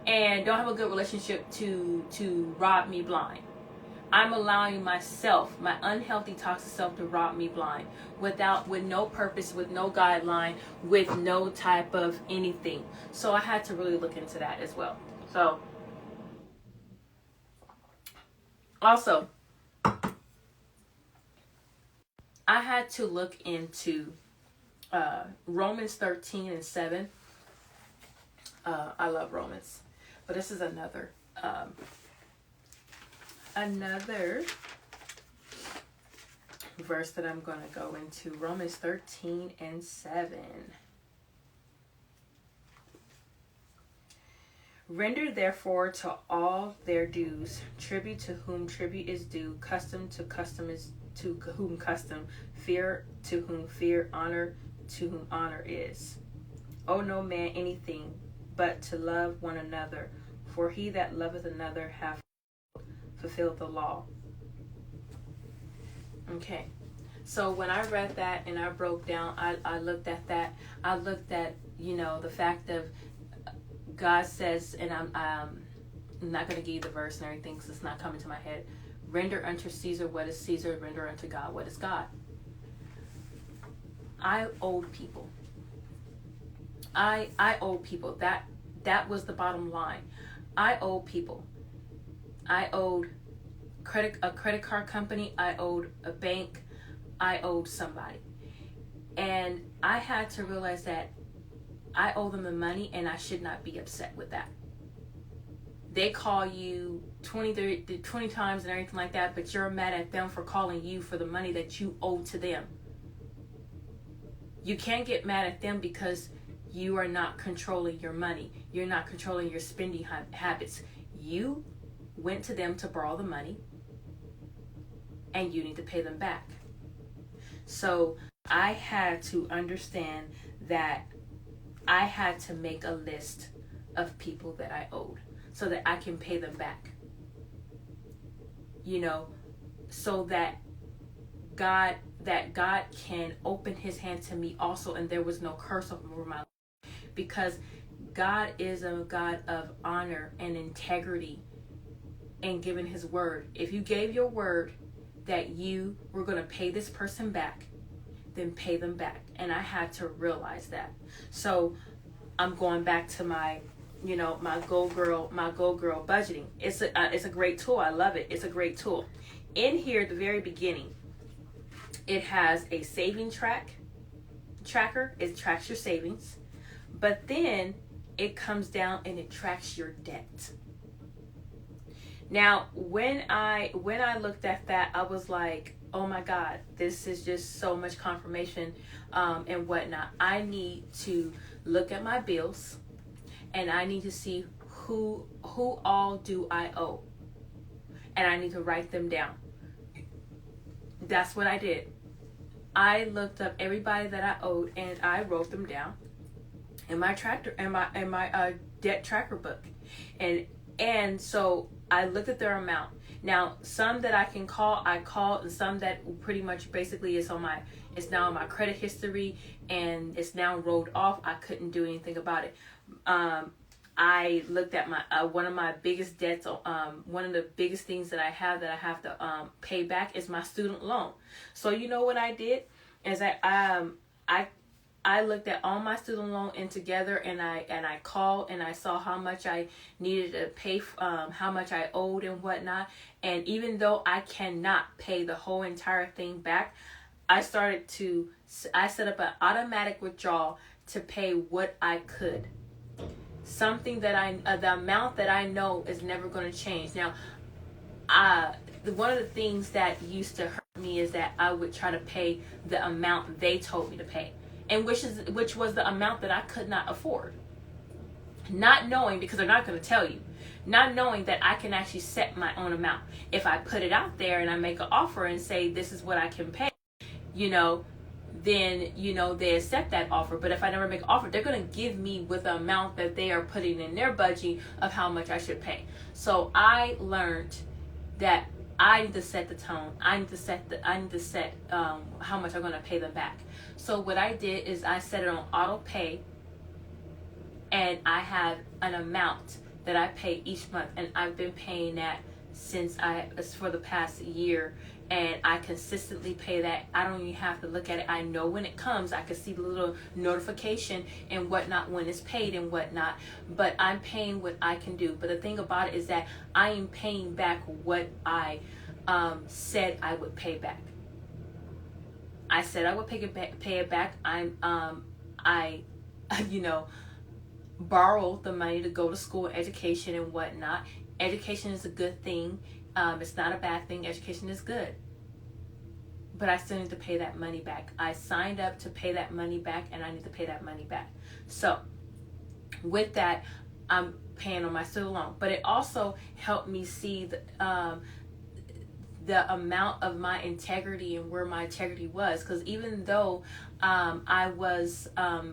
and don't have a good relationship to rob me blind. I'm allowing myself, my unhealthy, toxic self, to rob me blind with no purpose, with no guideline, with no type of anything. So I had to really look into that as well. So also, I had to look into Romans 13:7. I love Romans, but this is another verse that I'm going to go into, Romans 13:7. Render therefore to all their dues, tribute to whom tribute is due, custom to custom is to whom custom, fear to whom fear, honor to whom honor is. Owe no man anything but to love one another, for he that loveth another hath fulfilled the law. Okay, so when I read that and I broke down, I looked at that. I looked at, the fact of God says, and I'm not going to give you the verse and everything because it's not coming to my head. Render unto Caesar what is Caesar, render unto God what is God. I owed people. I owed people. That was the bottom line. I owed people. I owed a credit card company. I owed a bank. I owed somebody. And I had to realize that I owe them the money and I should not be upset with that. They call you 20 times and everything like that, but you're mad at them for calling you for the money that you owe to them. You can't get mad at them because you are not controlling your money. You're not controlling your spending habits. You went to them to borrow the money and you need to pay them back. So I had to understand that I had to make a list of people that I owed so that I can pay them back. So that God can open his hand to me also, and there was no curse over my life. Because God is a God of honor and integrity and giving his word. If you gave your word that you were going to pay this person back, then pay them back. And I had to realize that. So I'm going back to my Go Girl budgeting. It's a great tool. I love it. It's a great tool. In here at the very beginning, it has a saving tracker. It tracks your savings. But then it comes down and it tracks your debt. Now, when I looked at that, I was like, oh my God, this is just so much confirmation and whatnot. I need to look at my bills and I need to see who all do I owe. And I need to write them down. That's what I did. I looked up everybody that I owed and I wrote them down in my debt tracker book. And so I looked at their amount. Now, some that I can call, I called, and some that pretty much basically is now on my credit history and it's now rolled off. I couldn't do anything about it. I looked at my one of my biggest debts. One of the biggest things that I have to pay back is my student loan. So you know what I did is I looked at all my student loan in together, and I called and I saw how much I needed to pay, how much I owed and whatnot. And even though I cannot pay the whole entire thing back, I set up an automatic withdrawal to pay what I could. Something that the amount that I know is never going to change. Now, one of the things that used to hurt me is that I would try to pay the amount they told me to pay, and which was the amount that I could not afford. Not knowing, because they're not going to tell you, not knowing that I can actually set my own amount. If I put it out there and I make an offer and say this is what I can pay, then they accept that offer. But if I never make an offer, they're going to give me with the amount that they are putting in their budget of how much I should pay. So I learned that I need to set the tone. I need to set how much I'm going to pay them back. So what I did is I set it on auto pay, and I have an amount that I pay each month, and I've been paying that for the past year. And I consistently pay that. I don't even have to look at it. I know when it comes. I can see the little notification and whatnot when it's paid and whatnot. But I'm paying what I can do. But the thing about it is that I am paying back what I said I would pay back. I said I would pay it back. I borrowed the money to go to school, education and whatnot. Education is a good thing. It's not a bad thing. Education is good. but I still need to pay that money back. I signed up to pay that money back, and I need to pay that money back. So with that, I'm paying on my student loan. But it also helped me see the amount of my integrity and where my integrity was. Because even though I was,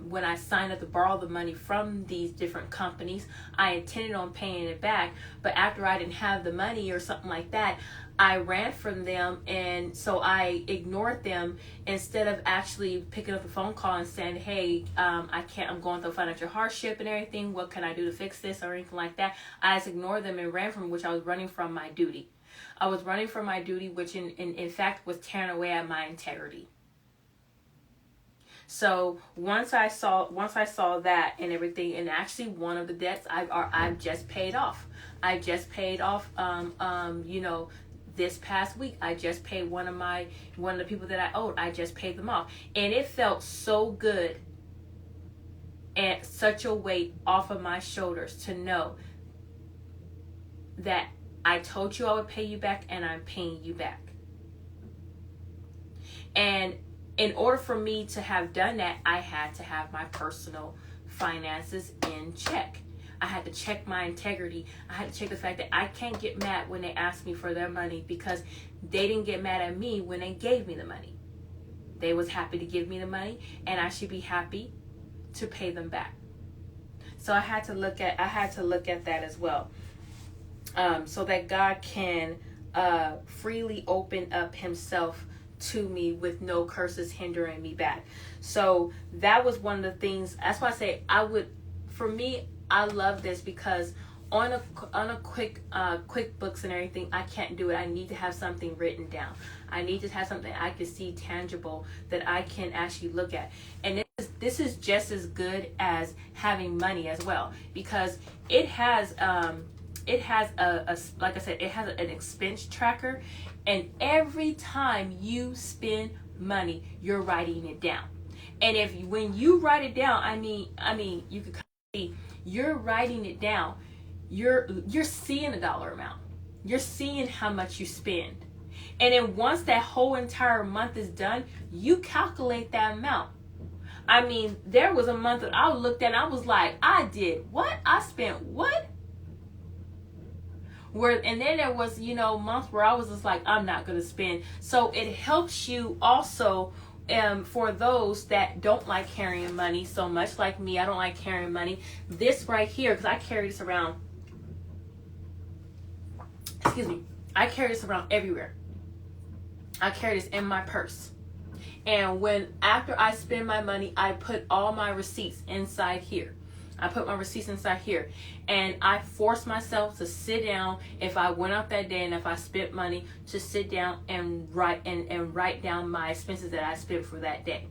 when I signed up to borrow the money from these different companies, I intended on paying it back. But after I didn't have the money or something like that, I ran from them, and so I ignored them instead of actually picking up the phone call and saying, hey, I can't, I'm going through financial hardship and everything. What can I do to fix this or anything like that? I just ignored them and ran from, which I was running from my duty. I was running from my duty, which in fact was tearing away at my integrity. So once I saw that and everything, and actually one of the debts I've just paid off. I just paid off, this past week. I just paid one of the people that I owed. I just paid them off, and it felt so good and such a weight off of my shoulders to know that I told you I would pay you back, and I'm paying you back. And in order for me to have done that, I had to have my personal finances in check. I had to check my integrity. I had to check the fact that I can't get mad when they ask me for their money, because they didn't get mad at me when they gave me the money. They was happy to give me the money, and I should be happy to pay them back. So I had to look at that as well, so that God can freely open up Himself to me with no curses hindering me back. So that was one of the things. That's why I say I love this, because on a QuickBooks and everything, I can't do it. I need to have something written down. I need to have something I can see tangible that I can actually look at. And this is just as good as having money as well, because it has like I said, it has an expense tracker, and every time you spend money, you're writing it down. And when you write it down, I mean, you could see you're writing it down. You're seeing the dollar amount. You're seeing how much you spend. And then once that whole entire month is done, you calculate that amount. I mean, there was a month that I looked at and I was like, I did what? I spent what? And then there was, months where I was just like, I'm not going to spend. So it helps you also, for those that don't like carrying money so much, like me, I don't like carrying money. This right here, because I carry this around, I carry this around everywhere. I carry this in my purse. And after I spend my money, I put all my receipts inside here. And I force myself to sit down if I went out that day and if I spent money, to sit down and write down my expenses that I spent for that day,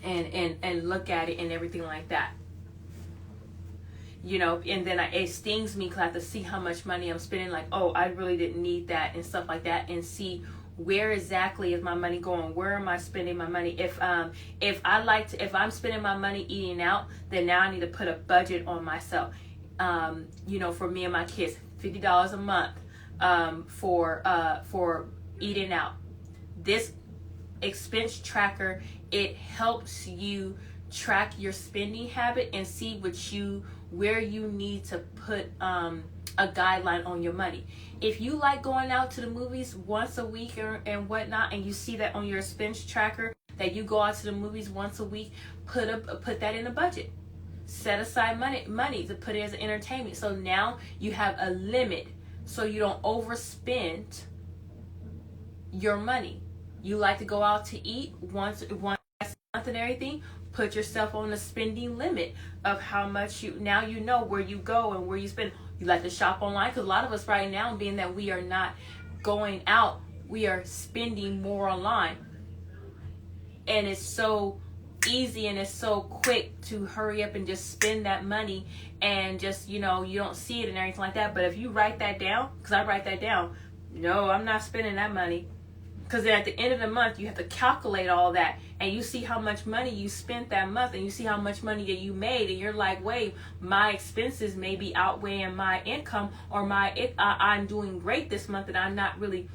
and look at it and everything like that. And then it stings me because I have to see how much money I'm spending. Like, oh, I really didn't need that and stuff like that, and see where exactly is my money going? Where am I spending my money? If I'm spending my money eating out, then now I need to put a budget on myself. For me and my kids, $50 a month for eating out. This expense tracker, it helps you track your spending habit and see where you need to put a guideline on your money. If you like going out to the movies once a week and whatnot, and you see that on your expense tracker that you go out to the movies once a week, put that in a budget. Set aside money to put it as an entertainment. So now you have a limit, so you don't overspend your money. You like to go out to eat once a month and everything. Put yourself on a spending limit of how much now you know where you go and where you spend. You like to shop online, because a lot of us right now, being that we are not going out, we are spending more online. And it's so easy and it's so quick to hurry up and just spend that money, and just, you don't see it and everything like that. But if you write that down, because I write that down, no, I'm not spending that money. Because then at the end of the month, you have to calculate all that, and you see how much money you spent that month, and you see how much money that you made, and you're like, wait, my expenses may be outweighing my income, or I'm doing great this month, and I'm not really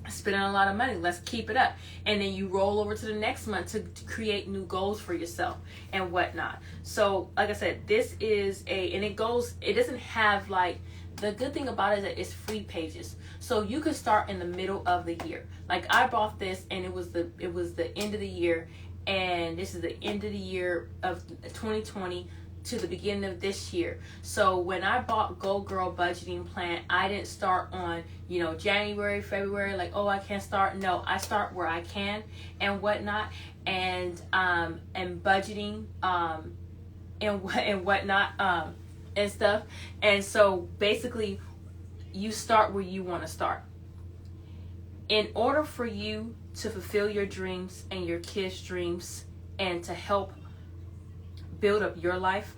spending a lot of money. Let's keep it up. And then you roll over to the next month to create new goals for yourself and whatnot. So like I said, this is and it doesn't have like, the good thing about it is that it's free pages. So you could start in the middle of the year. Like I bought this and it was the end of the year, and this is the end of the year of 2020 to the beginning of this year. So when I bought Go Girl Budgeting Plan, I didn't start on, January, February, like, oh, I can't start. No, I start where I can and whatnot, and budgeting and whatnot and stuff. And so basically you start where you want to start. In order for you to fulfill your dreams and your kids' dreams and to help build up your life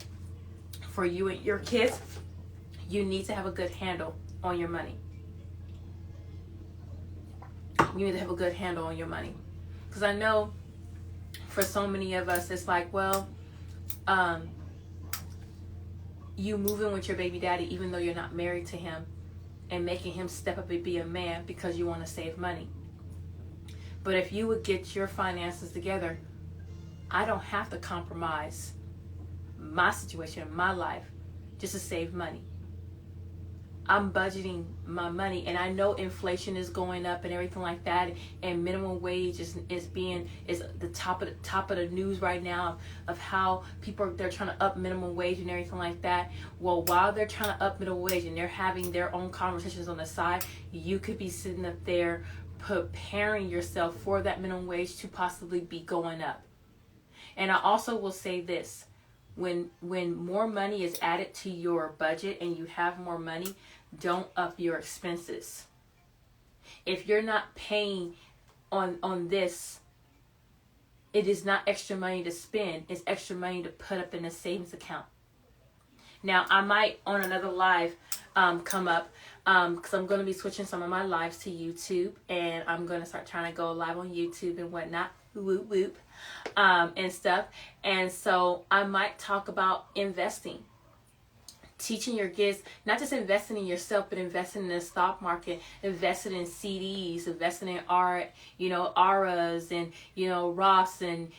for you and your kids, you need to have a good handle on your money. You need to have a good handle on your money. Because I know for so many of us, it's like, well, you move in with your baby daddy even though you're not married to him, and making him step up and be a man because you want to save money. But if you would get your finances together, I don't have to compromise my situation, my life, just to save money. I'm budgeting my money, and I know inflation is going up and everything like that, and minimum wage is the top of the news right now of how they're trying to up minimum wage and everything like that. Well, while they're trying to up minimum wage and they're having their own conversations on the side, you could be sitting up there preparing yourself for that minimum wage to possibly be going up. And I also will say this. When more money is added to your budget and you have more money, don't up your expenses. If you're not paying on this, it is not extra money to spend. It's extra money to put up in a savings account. Now, I might on another live come up because I'm going to be switching some of my lives to YouTube, and I'm going to start trying to go live on YouTube and whatnot. Whoop whoop. And stuff. And so I might talk about investing. Teaching your kids, not just investing in yourself, but investing in the stock market, investing in CDs, investing in art, ARAs and, Roths and,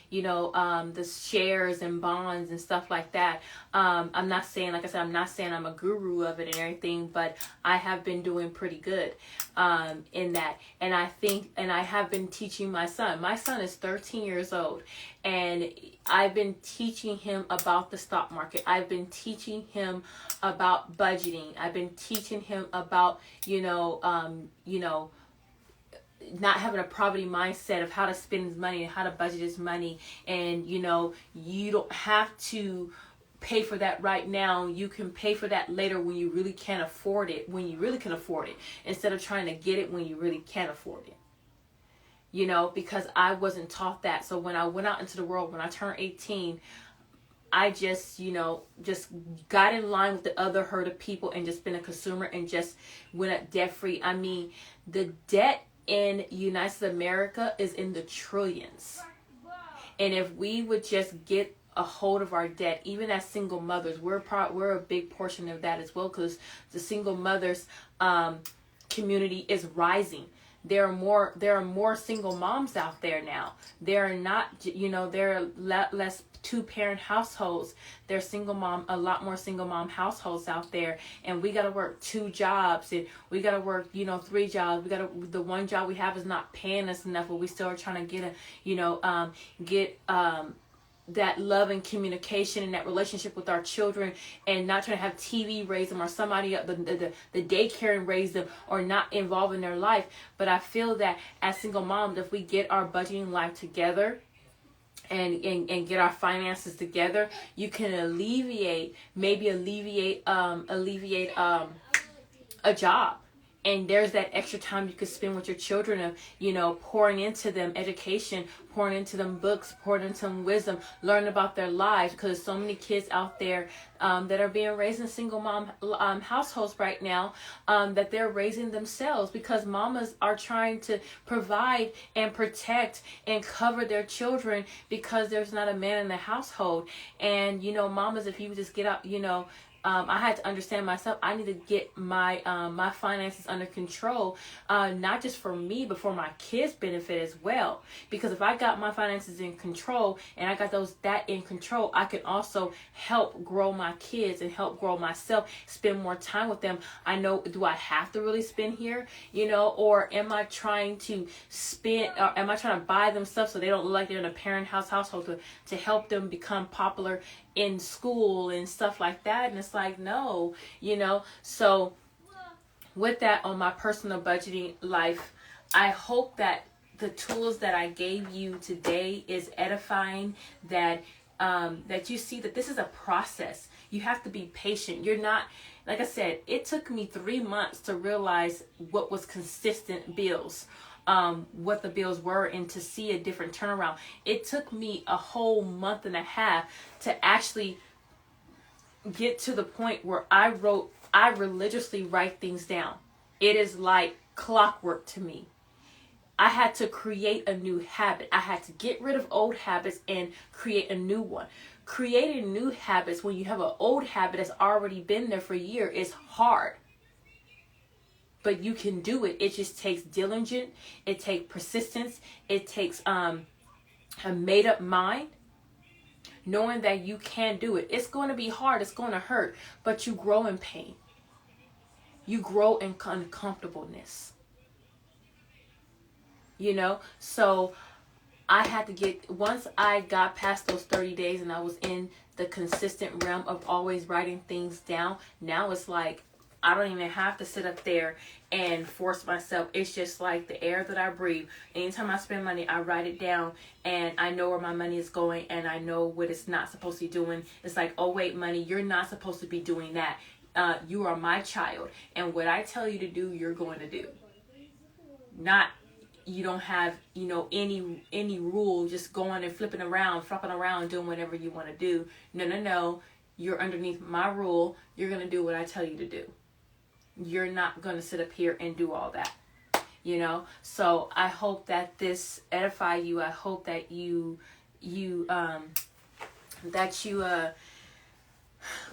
the shares and bonds and stuff like that. I'm not saying, like I said, I'm not saying I'm a guru of it and everything, but I have been doing pretty good in that. And I have been teaching my son. My son is 13 years old, and I've been teaching him about the stock market. I've been teaching him about budgeting. I've been teaching him about, not having a poverty mindset of how to spend his money and how to budget his money. And, you don't have to pay for that right now. You can pay for that later when you really can afford it, instead of trying to get it when you really can't afford it. Because I wasn't taught that. So when I went out into the world, when I turned 18, I just got in line with the other herd of people and just been a consumer and just went up debt free. I mean, the debt in United States of America is in the trillions. And if we would just get a hold of our debt, even as single mothers, we're a big portion of that as well, because the single mothers community is rising. There are more single moms out there now. There are not, there are less two-parent households. There's a lot more single mom households out there, and we got to work 2 jobs, and we got to work, 3 jobs. The one job we have is not paying us enough, but we still are trying to get that love and communication and that relationship with our children, and not trying to have TV raise them or somebody the daycare and raise them, or not involved in their life. But I feel that as single moms, if we get our budgeting life together and get our finances together, you can alleviate a job. And there's that extra time you could spend with your children of, pouring into them education, pouring into them books, pouring into them wisdom, learning about their lives. Because there's so many kids out there that are being raised in single mom households right now, that they're raising themselves because mamas are trying to provide and protect and cover their children because there's not a man in the household. And, mamas, if you would just get out, I had to understand myself. I need to get my my finances under control, not just for me, but for my kids' benefit as well. Because if I got my finances in control and I got that in control, I can also help grow my kids and help grow myself, spend more time with them. I know, do I have to really spend here, or am I trying to spend, or am I trying to buy them stuff so they don't look like they're in a parent household to help them become popular in school and stuff like that? And it's like, no, so with that, on my personal budgeting life, I hope that the tools that I gave you today is edifying, that you see that this is a process. You have to be patient. You're not, like I said, it took me 3 months to realize what was consistent bills, what the bills were, and to see a different turnaround. It took me a whole month and a half to actually get to the point where I religiously write things down. It is like clockwork to me. I had to create a new habit. I had to get rid of old habits and create a new one. Creating new habits when you have an old habit that's already been there for a year is hard. But you can do it. It just takes diligence. It takes persistence. It takes a made up mind, knowing that you can do it. It's going to be hard. It's going to hurt. But you grow in pain. You grow in uncomfortableness. So I had to once I got past those 30 days and I was in the consistent realm of always writing things down, now it's like, I don't even have to sit up there and force myself. It's just like the air that I breathe. Anytime I spend money, I write it down and I know where my money is going and I know what it's not supposed to be doing. It's like, oh wait, money, you're not supposed to be doing that. You are my child. And what I tell you to do, you're going to do. Not, you don't have, any rule, just going and flipping around, flopping around, doing whatever you want to do. No. You're underneath my rule. You're going to do what I tell you to do. You're not going to sit up here and do all that, So I hope that this edify you. I hope that you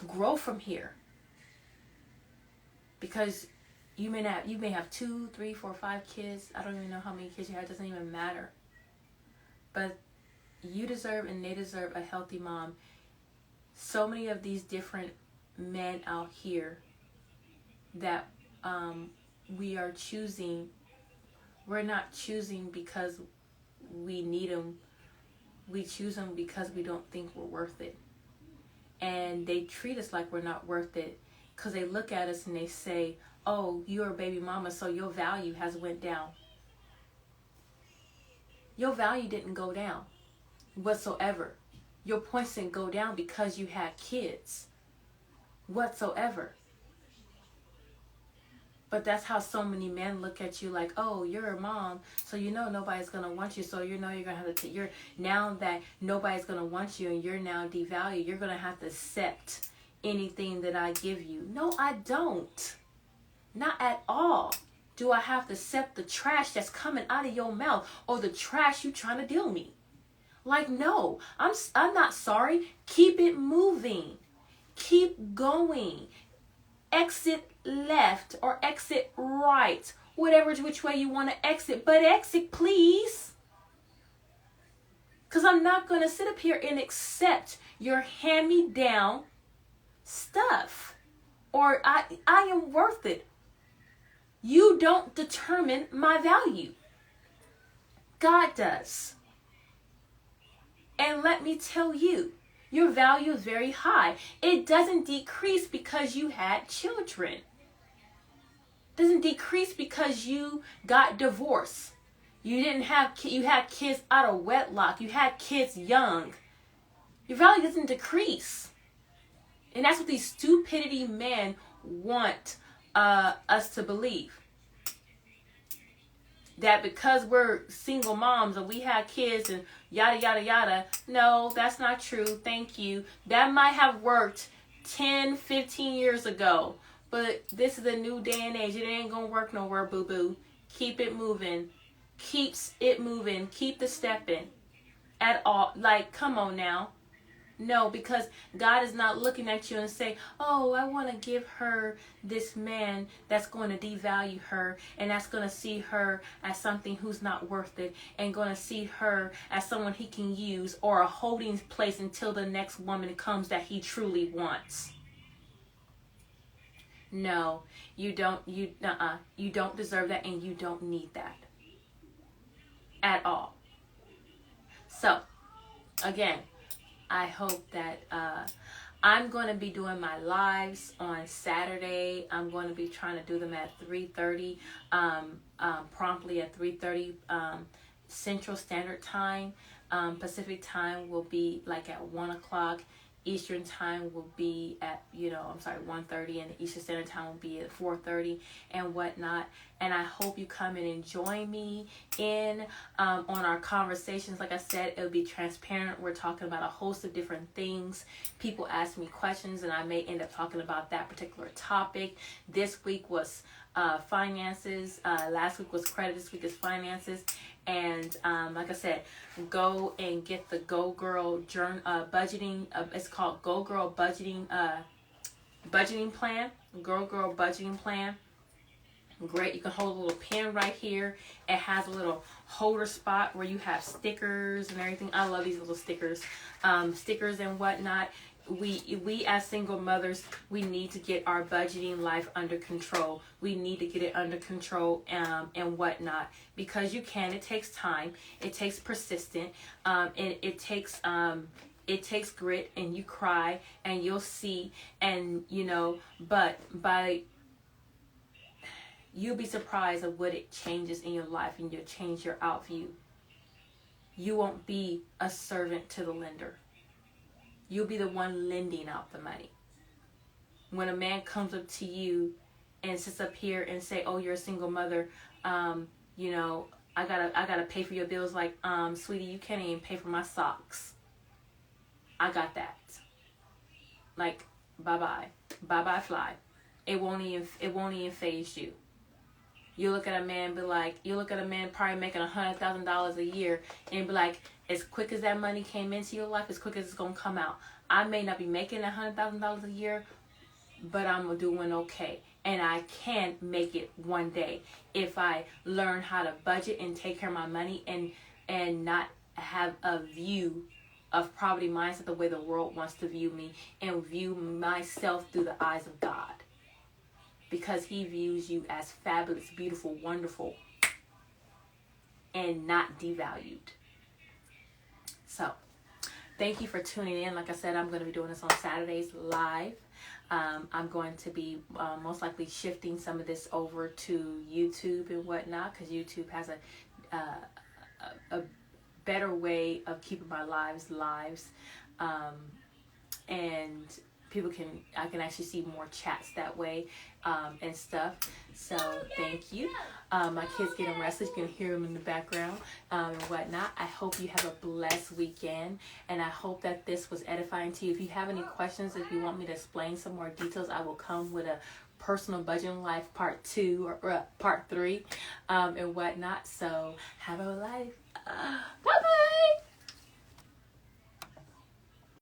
grow from here, because you may have 2, 3, 4, 5 kids. I don't even know how many kids you have. It doesn't even matter. But you deserve and they deserve a healthy mom. So many of these different men out here that we are choosing, we're not choosing because we need them. We choose them because we don't think we're worth it. And they treat us like we're not worth it because they look at us and they say, oh, you're a baby mama, so your value has went down. Your value didn't go down whatsoever. Your points didn't go down because you had kids whatsoever. But that's how so many men look at you, like, oh, you're a mom, so nobody's going to want you, so you're going to have to, now that nobody's going to want you and you're now devalued, you're going to have to accept anything that I give you. No, I don't. Not at all. Do I have to accept the trash that's coming out of your mouth or the trash you trying to deal me? Like, no, I'm not sorry. Keep it moving. Keep going. Exit left or exit right. Whatever, which way you want to exit. But exit, please. Because I'm not going to sit up here and accept your hand-me-down stuff. Or I am worth it. You don't determine my value. God does. And let me tell you, your value is very high. It doesn't decrease because you had children. It doesn't decrease because you got divorced. You had kids out of wedlock. You had kids young. Your value doesn't decrease. And that's what these stupidity men want us to believe. That because we're single moms and we have kids and yada, yada, yada. No, that's not true. Thank you. That might have worked 10, 15 years ago. But this is a new day and age. It ain't going to work nowhere, boo-boo. Keep it moving. Keeps it moving. Keep the stepping. At all. Like, come on now. No, because God is not looking at you and say, oh, I want to give her this man that's going to devalue her and that's going to see her as something who's not worth it and going to see her as someone he can use or a holding place until the next woman comes that he truly wants. No, you don't. You don't deserve that, and you don't need that at all. So, again, I hope that I'm going to be doing my lives on Saturday. I'm going to be trying to do them at 3:30, promptly at 3:30 Central Standard Time. Pacific Time will be like at 1 o'clock. Eastern Time will be at 1:30, and Eastern Standard Time will be at 4:30 and whatnot. And I hope you come in and join me in on our conversations. Like I said, it'll be transparent. We're talking about a host of different things. People ask me questions, and I may end up talking about that particular topic. This week was finances. Last week was credit. This week is finances. And like I said, go and get the Go Girl budgeting. It's called Go Girl budgeting plan. Go Girl budgeting plan. Great. You can hold a little pen right here. It has a little holder spot where you have stickers and everything. I love these little stickers, stickers and whatnot. We as single mothers, we need to get our budgeting life under control. We need to get it under control and whatnot, because you can. It takes time. It takes persistent. And it takes grit, and you cry and you'll see, and but you'll be surprised at what it changes in your life, and you'll change your outview. You won't be a servant to the lender. You'll be the one lending out the money. When a man comes up to you and sits up here and say, "Oh, you're a single mother. I gotta pay for your bills." Like, sweetie, you can't even pay for my socks. I got that. Like, bye, fly. It won't even faze you. You look at a man, probably making $100,000 a year, and be like, as quick as that money came into your life, as quick as it's gonna come out. I may not be making $100,000 a year, but I'm doing okay, and I can make it one day if I learn how to budget and take care of my money, and not have a view of poverty mindset the way the world wants to view me, and view myself through the eyes of God. Because he views you as fabulous, beautiful, wonderful, and not devalued. So, thank you for tuning in. Like I said, I'm going to be doing this on Saturdays live. I'm going to be most likely shifting some of this over to YouTube and whatnot, because YouTube has a better way of keeping my lives, and I can actually see more chats that way, and stuff. So thank you. My kids getting restless. You can hear them in the background, and whatnot. I hope you have a blessed weekend, and I hope that this was edifying to you. If you have any questions, if you want me to explain some more details, I will come with a personal budgeting life part 2 or part 3, and whatnot. So have a life. Bye bye.